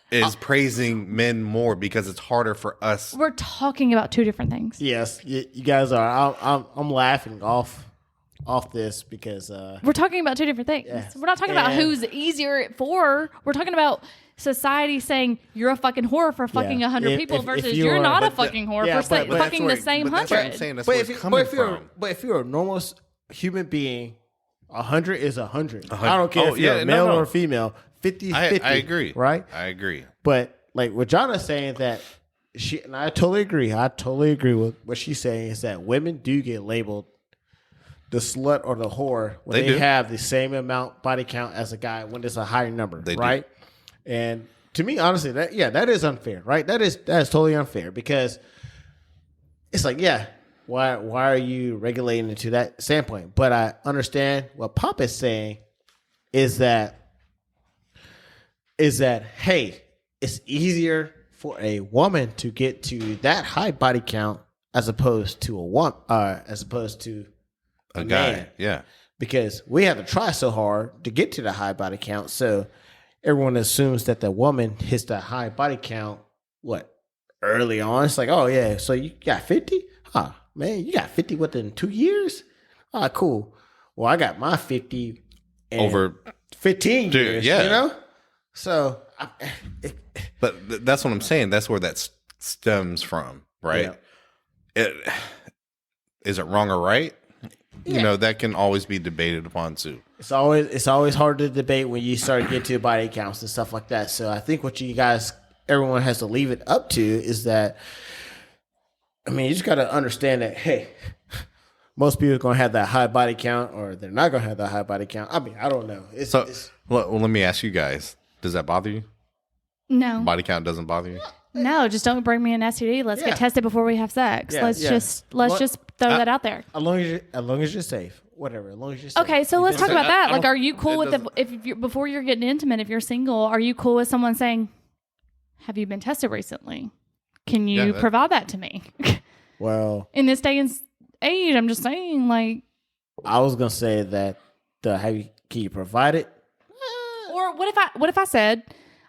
is praising men more because it's harder for us. We're talking about 2 different things. Yes, you guys are. I'm laughing off this because we're talking about 2 different things. Yeah. We're not talking about who's easier for. We're talking about society saying you're a fucking whore for fucking 100 people versus you're not a fucking whore for fucking the same 100. That's what I'm saying. That's where it's coming from. But if you're a normal human being, 100 is 100. I don't care if you're a male or a female. 50-50. I agree. Right? I agree. But like what Jonna's saying that and I totally agree. I totally agree with what she's saying is that women do get labeled the slut or the whore when they have the same amount body count as a guy when it's a higher number. Right? And to me, honestly, that is unfair, right? That is totally unfair because it's like, why are you regulating it to that standpoint? But I understand what Pop is saying is that hey, it's easier for a woman to get to that high body count as opposed to a guy. man. Yeah. Because we have to try so hard to get to the high body count. So everyone assumes that the woman hits that high body count, early on. It's like, oh, yeah, so you got 50? Huh, man, you got 50 within 2 years? Ah, cool. Well, I got my 50 in Over 15 years, yeah. you know? So, But that's what I'm saying. That's where that stems from, right? Is it wrong or right? You know, that can always be debated upon too. It's always hard to debate when you start to get to body counts and stuff like that. So I think what everyone has to leave it up to is that, I mean, you just got to understand that, hey, most people are going to have that high body count or they're not going to have that high body count. I mean, I don't know. Well, let me ask you guys, does that bother you? No. Body count doesn't bother you? No, just don't bring me an STD. Let's get tested before we have sex. Yeah, let's just throw that out there. As long as you're safe, whatever. As long as you're safe. Okay, so let's talk about that. Like, are you cool with doesn't- before you're getting intimate? If you're single, are you cool with someone saying, "Have you been tested recently? Can you provide that to me?" Well, in this day and age, I'm just saying, like, I was gonna say that can you provide it? or what if I said,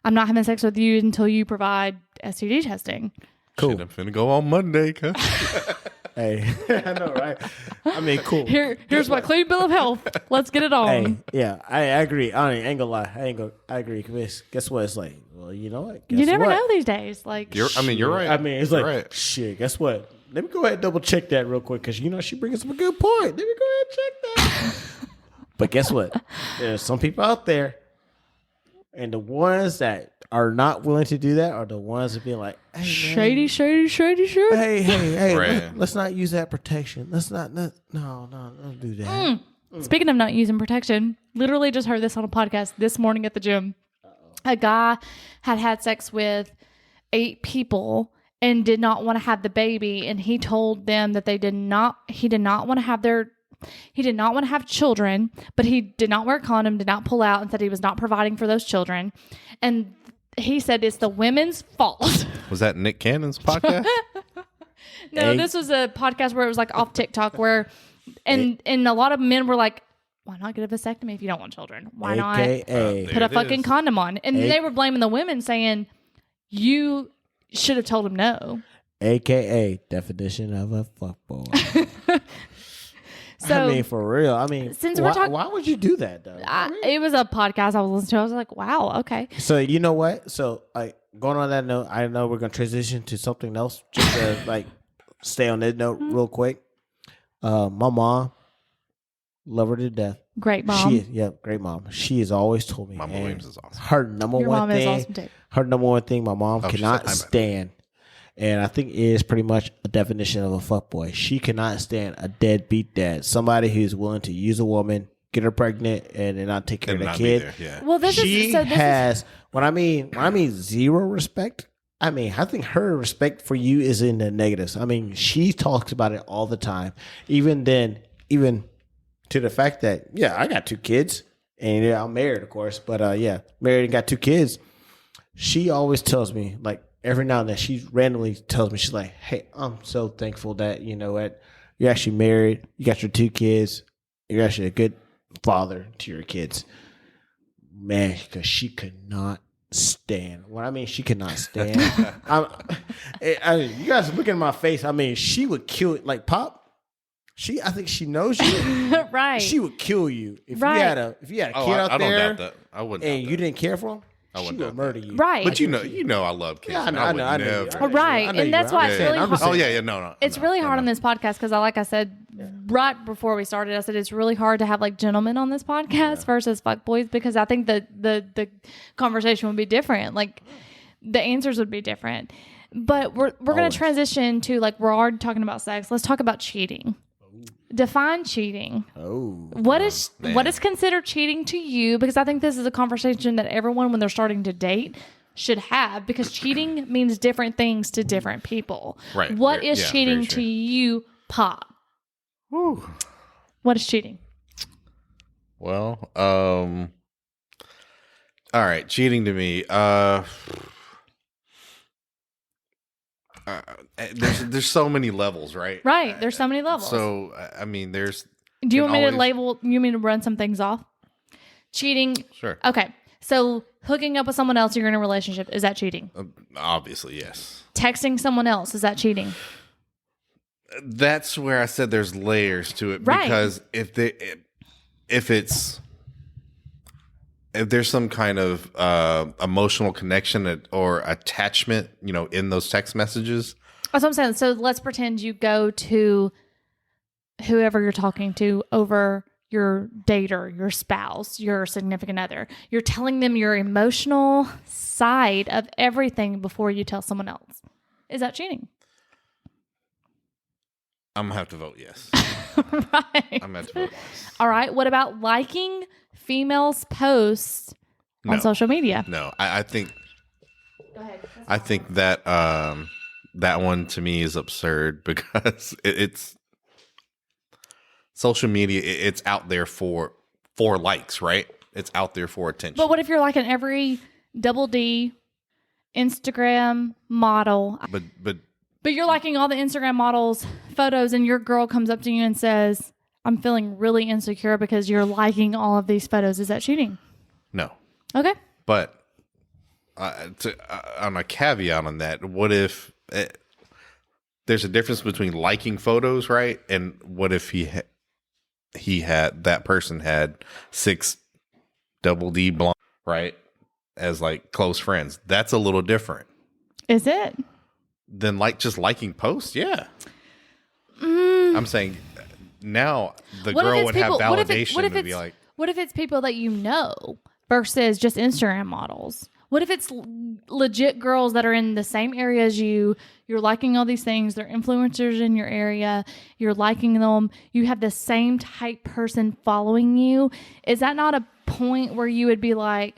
"I'm not having sex with you until you provide STD testing." Cool. Shit, I'm finna go on Monday, cuz. Hey, I know, right? I mean, cool. Here's my clean bill of health. Let's get it on. Hey, yeah, I agree. I ain't gonna lie. I agree. Guess what? It's like, well, you know what? Guess You never what? know these days. Like, You're right. I mean, it's like, right. shit. Guess what? Let me go ahead and double check that real quick because she brings up a good point. Let me go ahead and check that. But guess what? There's some people out there, and the ones that are not willing to do that are the ones that be like, hey, shady. Hey, Right. let's not use that protection. Let's not. No, don't do that. Speaking of not using protection, literally just heard this on a podcast this morning at the gym. A guy had sex with 8 people and did not want to have the baby, and he told them that he did not want to have children, but he did not wear a condom, did not pull out, and said he was not providing for those children. And he said it's the women's fault. Was that Nick Cannon's podcast? No, this was a podcast where it was like off TikTok and a lot of men were like, why not get a vasectomy if you don't want children? Why not put a fucking condom on? And they were blaming the women, saying, you should have told him no. AKA definition of a fuckboy. So, I mean, for real. I mean, since we're talking, why would you do that though? It was a podcast I was listening to. I was like, wow, okay. So you know what? So going on that note, I know we're gonna transition to something else. Just to stay on that note real quick. My mom, love her to death. Great mom. Great mom. She has always told me, Mama Williams is awesome. Her number Your one mom thing. is awesome too. Her number one thing, my mom Oh, cannot stand. And I think it is pretty much a definition of a fuckboy. She cannot stand a deadbeat dad. Somebody who's willing to use a woman, get her pregnant, and then not take care of the kid. Yeah. Well, When I mean zero respect, I mean, I think her respect for you is in the negatives. I mean, she talks about it all the time. Even to the fact that, I got 2 kids. And I'm married, of course. But married and got 2 kids. She always tells me, like, every now and then, she randomly tells me, she's like, hey, I'm so thankful that, you know what, you're actually married, you got your 2 kids, you're actually a good father to your kids. Man, because she could not stand. What I mean, she could not stand. You guys look at my face. I mean, she would kill it. Like, Pop, I think she knows you. right. She would kill you. If you had a kid out I there don't doubt that. I wouldn't. and you didn't care for him, she would murder you. Right. But you know I love kids. Yeah, I know. Right. And that's why it's really hard. Oh, yeah, no. It's really hard on this podcast because, like I said right before we started, I said it's really hard to have like gentlemen on this podcast versus fuckboys because I think the conversation would be different. Like the answers would be different. But we're going to transition to, like, we're already talking about sex. Let's talk about cheating. Define cheating. What is considered cheating to you? Because I think this is a conversation that everyone, when they're starting to date, should have, because cheating means different things to different people. Right. What is cheating to you Pop. Whew. What is cheating? Well, all right, cheating to me. There's so many levels, right? Right. There's so many levels. So I mean, there's. Do you can want me to always- label? You mean to run some things off? Cheating. Sure. Okay. So hooking up with someone else, you're in a relationship. Is that cheating? Obviously, yes. Texting someone else, is that cheating? That's where I said there's layers to it, Right. because if there's some kind of emotional connection or attachment, in those text messages. That's what I'm saying. So let's pretend you go to whoever you're talking to over your dater, your spouse, your significant other. You're telling them your emotional side of everything before you tell someone else. Is that cheating? I'm gonna have to vote yes. Right. I'm gonna have to vote yes. All right. What about liking females' posts on No. social media? No, I think Go ahead. I think that that one to me is absurd because it's social media. It's out there for likes, right? It's out there for attention. But what if you're liking every double D Instagram model? but But you're liking all the Instagram models' photos, and your girl comes up to you and says, I'm feeling really insecure because you're liking all of these photos. Is that cheating? no. Okay. But on a caveat on that, what if there's a difference between liking photos, right? And what if that person had 6 double D blonde, right, as like close friends? That's a little different Is it? than just liking posts. Yeah, I'm saying now the What if girl it's would people- have what if it- validation what if to be it's- like, What if it's people that you know versus just Instagram models? What if it's legit girls that are in the same area as you? You're liking all these things. They're influencers in your area. You're liking them. You have the same type person following you. Is that not a point where you would be like,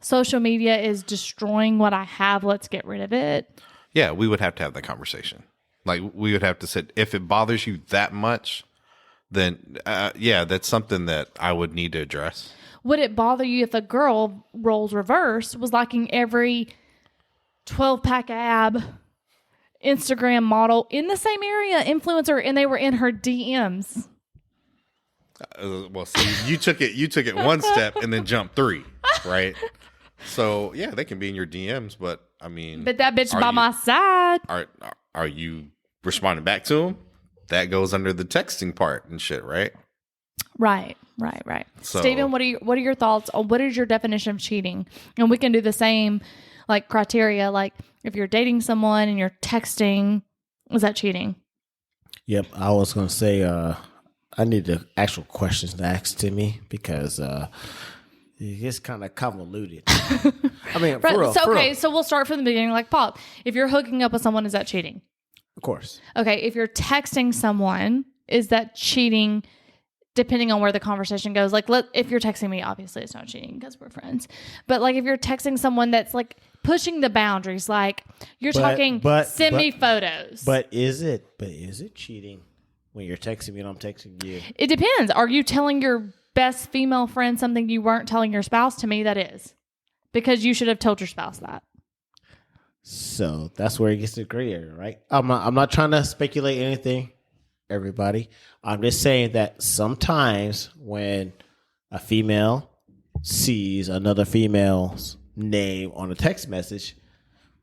social media is destroying what I have. Let's get rid of it. yeah, we would have to have that conversation. Like we would have to sit. If it bothers you that much, then yeah, that's something that I would need to address. Would it bother you if a girl, roles reversed, was liking every 12-pack ab Instagram model in the same area, influencer, and they were in her DMs? Well, see, you took it one step and then jumped 3, right? So yeah, they can be in your DMs, but I mean, But that bitch are by you- my side. are you responding back to them? That goes under the texting part and shit, right? Right. So- Steven, what are your thoughts on what is your definition of cheating? And we can do the same like criteria. Like if you're dating someone and you're texting, is that cheating? Yep, I was gonna say I need the actual questions to ask to me because it gets kind of convoluted. I mean, Right. for real, So for okay, real. so we'll start from the beginning. Like Pop, if you're hooking up with someone, is that cheating? Of course. Okay, if you're texting someone, is that cheating? Depending on where the conversation goes. Like, if you're texting me, obviously it's not cheating because we're friends. But like, if you're texting someone that's like pushing the boundaries, like you're talking, send me photos. But is it cheating when you're texting me and I'm texting you? It depends. Are you telling your best female friend something you weren't telling your spouse? To me, that is because you should have told your spouse that. So that's where it gets to gray area, right? I'm not trying to speculate anything, everybody. I'm just saying that sometimes when a female sees another female's name on a text message,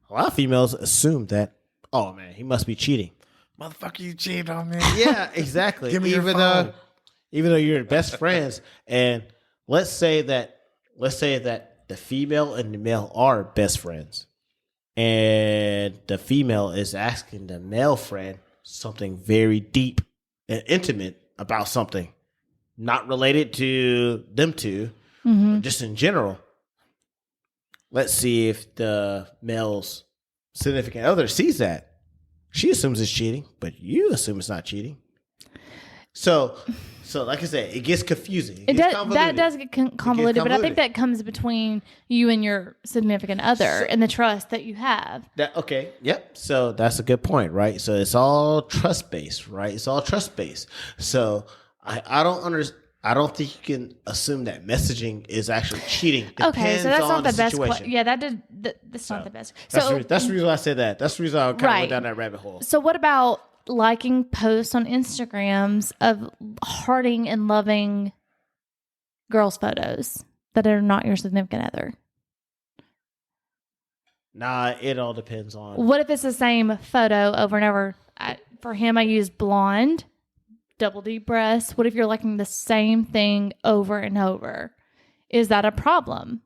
a lot of females assume that, oh man, he must be cheating. Motherfucker, you cheated on me. Yeah, exactly. Give me your phone. Even though you're best friends, and let's say that the female and the male are best friends, and the female is asking the male friend something very deep and intimate about something not related to them two, just in general. Let's see if the male's significant other sees that. She assumes it's cheating, but you assume it's not cheating. So like I said, it gets confusing. It gets does, that does get convoluted, but I think convoluted. that comes between you and your significant other and the trust that you have. Okay. Yep. So that's a good point, right? So it's all trust based, right? It's all trust based. So I don't understand. I don't think you can assume that messaging is actually cheating. Okay, so Depends that's on not the best. situation. Yeah, that's not the best. That's, So that's the reason why I said that. That's the reason I kind of Right. went down that rabbit hole. So what about liking posts on Instagrams of hearting and loving girls' photos that are not your significant other? Nah, it all depends on. What if it's the same photo over and over? For him, I use blonde, double D breasts. What if you're liking the same thing over and over? Is that a problem?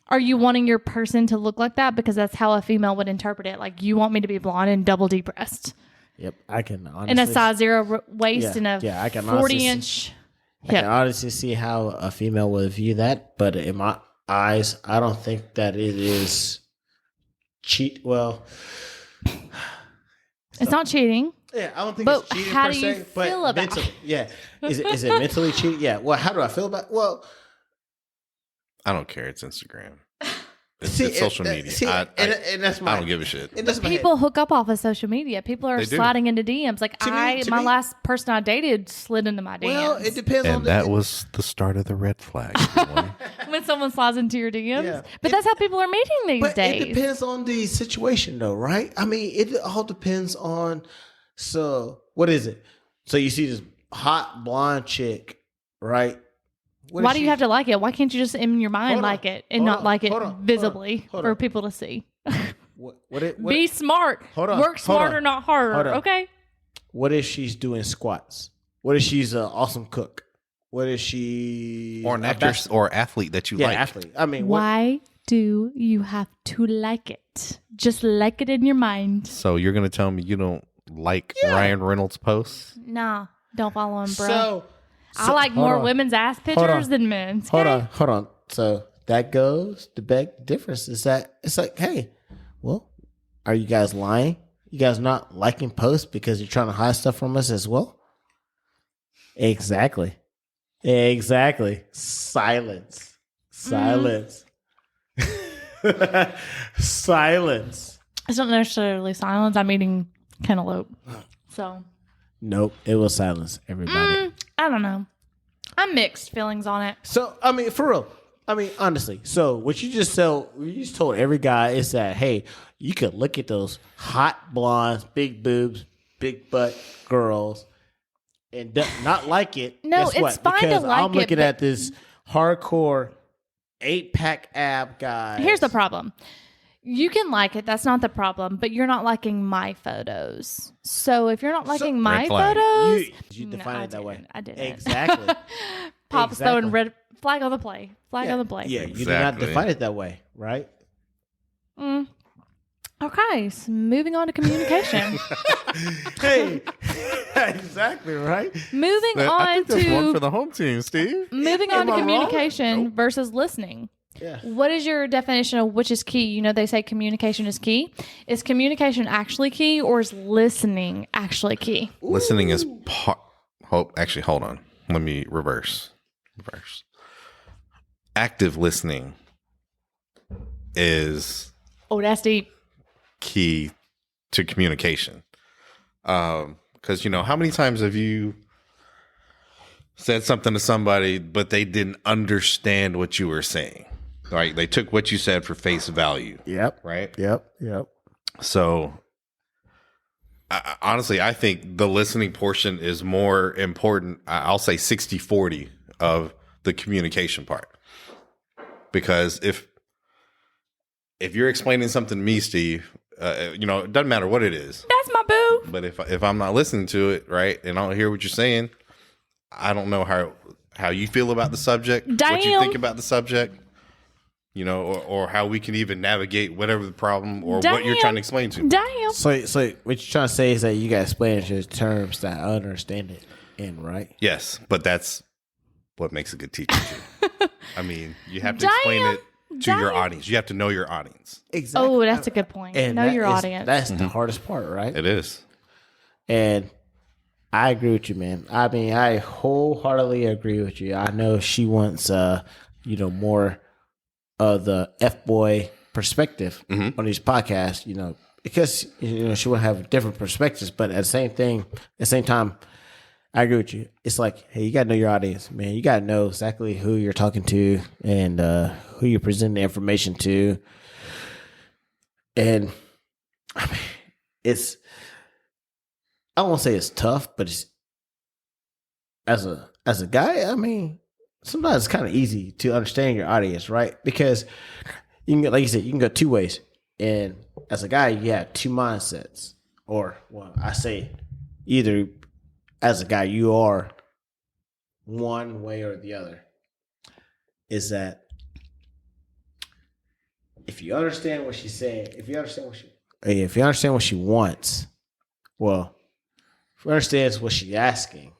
Are you wanting your person to look like that? Because that's how a female would interpret it. Like, you want me to be blonde and double D breast Yep, I can honestly. and a size 0 waist Yeah, and yeah, I a can honestly 40-inch I can hip. honestly see how a female would view that, but in my eyes, I don't think that it is cheat. Well, It's not cheating. yeah, I don't think But it's cheating how per do you se. But feel about mentally, it? yeah, is it mentally cheating? Yeah. Well, how do I feel about? Well, I don't care. It's Instagram. It's, see, it's social and- media. see, and that's my. I don't give a shit. It doesn't matter. People hook up off of social media. People are They do. sliding into DMs. Like To me- my me- last person I dated slid into my DMs. Well, it depends on And the, that was the start of the red flag. everyone. when someone slides into your DMs. Yeah. But that's how people are meeting these But days. it depends on the situation, though, right? I mean, it all depends on. So, what is it? So you see this hot blonde chick, right? What Why is do she- you have to like it? Why can't you just in your mind Hold on. like it and Hold not on. like it Hold on. visibly Hold for on. people to see? What Be smart. Hold on. Work Hold smarter, on. not harder. Hold on. Okay. What if she's doing squats? What if she's an awesome cook? What if she or an a actor bas- or athlete that you Yeah, like. athlete. I mean, what, Why do you have to like it? Just like it in your mind. So you're gonna tell me you don't like Ryan Reynolds' posts? Nah, don't follow him, bro. so I like hold more on. women's ass on. pictures than men's. Hold okay? on. So that goes the big difference is that it's like, hey, well, are you guys lying? You guys not liking posts because you're trying to hide stuff from us as well? Exactly. Silence. Silence. It's not necessarily silence. I'm eating cantaloupe. So, Nope, it was silence, everybody. I don't know. I'm mixed feelings on it. So, I mean, for real. I mean, honestly. So, what you just told every guy is that, hey, you could look at those hot blondes, big boobs, big butt girls, and not like it. No, Guess it's what? fine to Because like I'm it, looking but- at this hardcore 8-pack ab guy. Here's the problem. You can like it. That's not the problem. But you're not liking my photos. So if you're not liking my Red flag. photos, You No, define I it that way. didn't. I didn't. Exactly. Pop's Exactly. throwing red flag on the play. Flag on the play. Yeah, you do not Exactly. define it that way, right? Mm. Okay, so moving on to communication. Hey, exactly, right? moving I on think there's one to for the home team, Steve. moving on Am to I wrong? communication versus listening. Yeah. What is your definition of which is key? You know, they say communication is key. Is communication actually key, or is listening actually key? Listening is part. Actually, hold on. Let me reverse. Active listening is Oh, that's deep. key to communication. Because, how many times have you said something to somebody, but they didn't understand what you were saying? Right? They took what you said for face value. Yep. Right? Yep. So, honestly, I think the listening portion is more important. I'll say 60-40 of the communication part. Because if you're explaining something to me, Steve, it doesn't matter what it is. That's my boo. But if I'm not listening to it, right, and I don't hear what you're saying, I don't know how you feel about the subject, what you Damn. think about the subject, or how we can even navigate whatever the problem or what you're Damn. trying to explain to me. Damn. So what you're trying to say is that you got to explain it in terms that I understand it in, right? Yes, but that's what makes a good teacher too. I mean, you have to explain Damn. it to your Damn. audience. You have to know your audience. Exactly. Oh, that's a good point. Know that your is- audience. That's the hardest part, right? It is. And I agree with you, man. I mean, I wholeheartedly agree with you. I know she wants, more of the F-boy perspective on these podcasts, because, she will have different perspectives. But at the same time, I agree with you. It's like, hey, you got to know your audience, man. You got to know exactly who you're talking to and who you're presenting the information to. And I mean, I won't say it's tough, but it's as a guy, I mean, sometimes it's kind of easy to understand your audience, right? Because you can, like you said, you can go two ways. And as a guy, you have two mindsets. Or, well, I say either as a guy, you are one way or the other. Is that if you understand what she's saying, if you understand what she wants, well, if you understand what she's asking.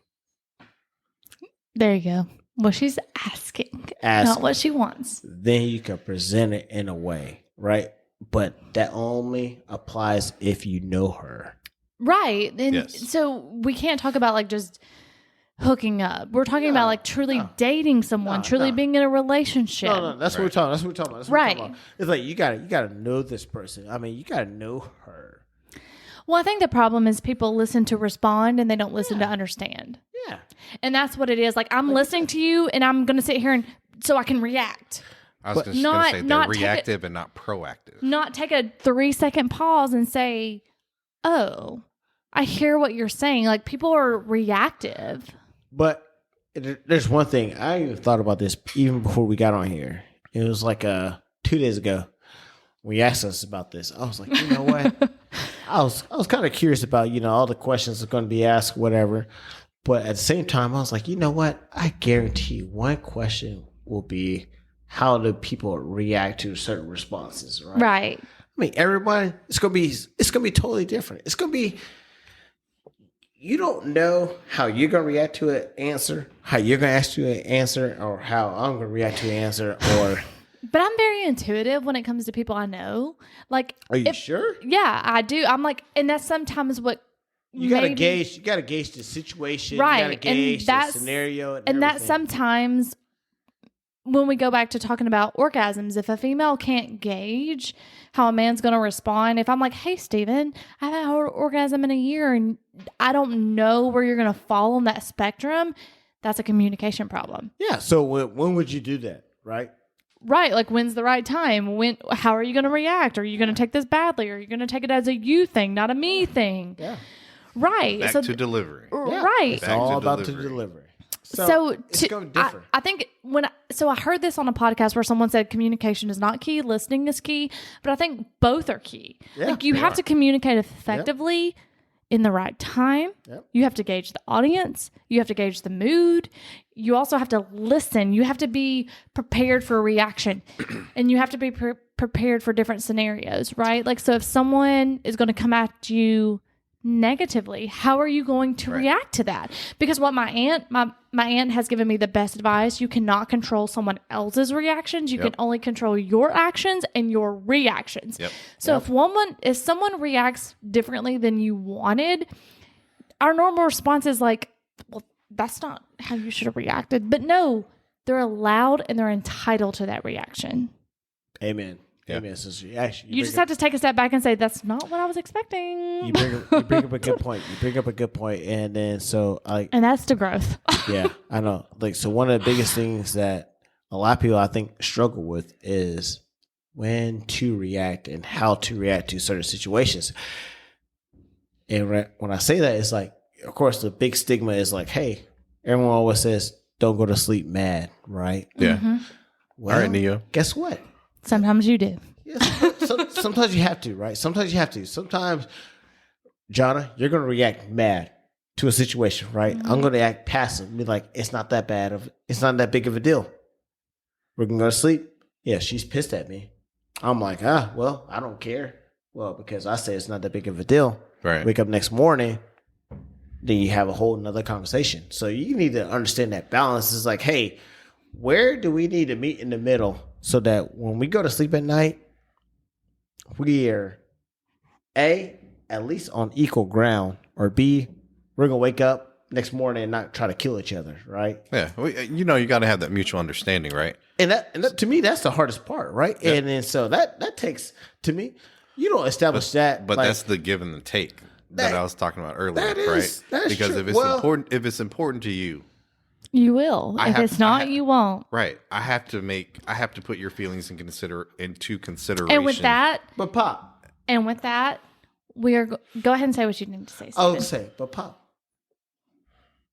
There you go. What she's asking, not what she wants. Then you can present it in a way, right? But that only applies if you know her. Right. And Yes. so we can't talk about like just hooking up. We're talking about like truly dating someone, truly being in a relationship. No, that's what we're talking. That's what we're talking about. Right. It's like you gotta know this person. I mean, you gotta know her. Well, I think the problem is people listen to respond and they don't listen to understand. Yeah. And that's what it is. Like I'm listening to you and I'm going to sit here and so I can react. I was just not- going to say they're not take it- reactive and not proactive. Not take a 3-second pause and say, "Oh, I hear what you're saying." Like people are reactive. But there's one thing I even thought about this even before we got on here. It was like 2 days ago. When you asked us about this, I was like, you know what? I was kind of curious about all the questions that are going to be asked, whatever. But at the same time, I was like, you know what? I guarantee you, one question will be, how do people react to certain responses? Right. Right. I mean, everybody, it's gonna be totally different. It's gonna be, you don't know how you're gonna react to an answer, how you're gonna ask to an answer, or how I'm gonna react to an answer, or. But I'm very intuitive when it comes to people I know. Like, Are you sure? Yeah, I do. I'm like, and that's sometimes what You gotta gauge. You gotta gauge the situation. Right, You gotta gauge and the that's scenario, and that everything. sometimes when we go back to talking about orgasms, if a female can't gauge how a man's going to respond, if I'm like, "Hey, Steven, I haven't had an orgasm in a year and I don't know where you're going to fall on that spectrum," that's a communication problem. Yeah. So when would you do that? Right. Right. Like, when's the right time? How are you going to react? Are you going to take this badly? Are you going to take it as a you thing, not a me thing? Yeah. Right. Back to delivery. Yeah. Right. It's Back all to about the delivery. delivery. So it's going to differ. I think I heard this on a podcast where someone said communication is not key, listening is key, but I think both are key. Yeah, like you they have are. to communicate effectively in the right time. Yep. You have to gauge the audience. You have to gauge the mood. You also have to listen. You have to be prepared for a reaction, and you have to be prepared for different scenarios, right? Like, so if someone is going to come at you negatively, how are you going to react to that? Because what my aunt has given me the best advice: you cannot control someone else's reactions. You can only control your actions and your reactions. Yep. So if someone reacts differently than you wanted, our normal response is like, "Well, that's not how you should have reacted." But no, they're allowed and they're entitled to that reaction. Amen. Yeah. Amen, sister. Actually, You just have to take a step back and say, "That's not what I was expecting." You bring up a good point. You bring up a good point, and then And that's the growth. yeah, I know. Like, so one of the biggest things that a lot of people I think struggle with is when to react and how to react to certain situations. And when I say that, it's like, of course, the big stigma is like, hey, everyone always says, "Don't go to sleep mad," right? Yeah. Well, All right, Neo. guess what? Sometimes you do. Sometimes you have to, right? Sometimes you have to. Sometimes, Jonna, you're going to react mad to a situation, right? I'm going to act passive and be like, it's not that bad. It's not that big of a deal. We're going to go to sleep. Yeah, she's pissed at me. I'm like, well, I don't care. Well, because I say it's not that big of a deal. Right. Wake up next morning, then you have a whole nother conversation. So you need to understand that balance. Is like, hey, where do we need to meet in the middle so that when we go to sleep at night, we are at least on equal ground, or B, we're gonna wake up next morning and not try to kill each other, right? Yeah, you got to have that mutual understanding, right? And that to me, that's the hardest part, right? Yeah. And then so that takes, to me, you don't establish that, But like, that's the give and the take that I was talking about earlier, that is- right? that's Because true. if it's important to you, You will. If it's not, you won't. right? I have to put your feelings into consideration. And with that, But Pop, we are go ahead and say what you need to say. I would Stephen. say, but Pop,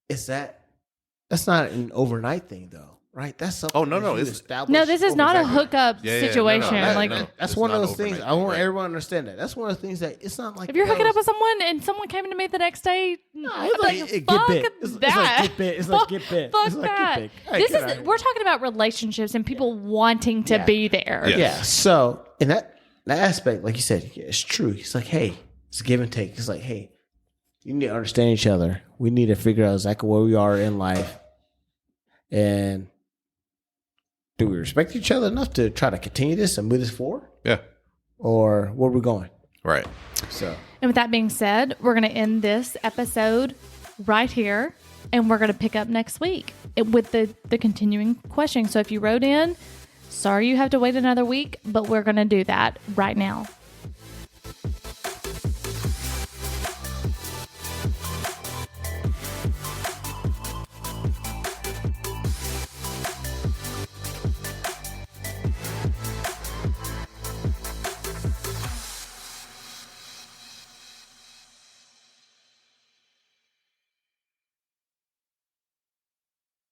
that's not an overnight thing, though, right? That's something. Oh, no, that you it's- establish No, this is over not a time. hookup Yeah, no, situation. no, like no. That's It's one of not those things. overnight, I want right. everyone to understand that. That's one of the things that it's not like if you're hooking girls- up with someone and someone came to me the next day, No, I'm it's like, like, get fuck bit. It's like that. get bit. It's like get bit. Fuck It's like get that. bit. Hey, This get out is of we're talking about relationships and people wanting to Yeah. be there. Yeah. Yeah. So in that aspect, like you said, yeah, it's true. It's like, hey, it's a give and take. It's like, hey, you need to understand each other. We need to figure out exactly where we are in life, and do we respect each other enough to try to continue this and move this forward, Yeah, or where are we going? right. So And with that being said, we're going to end this episode right here, and we're going to pick up next week with the continuing question. So if you wrote in, sorry you have to wait another week, but we're going to do that right now.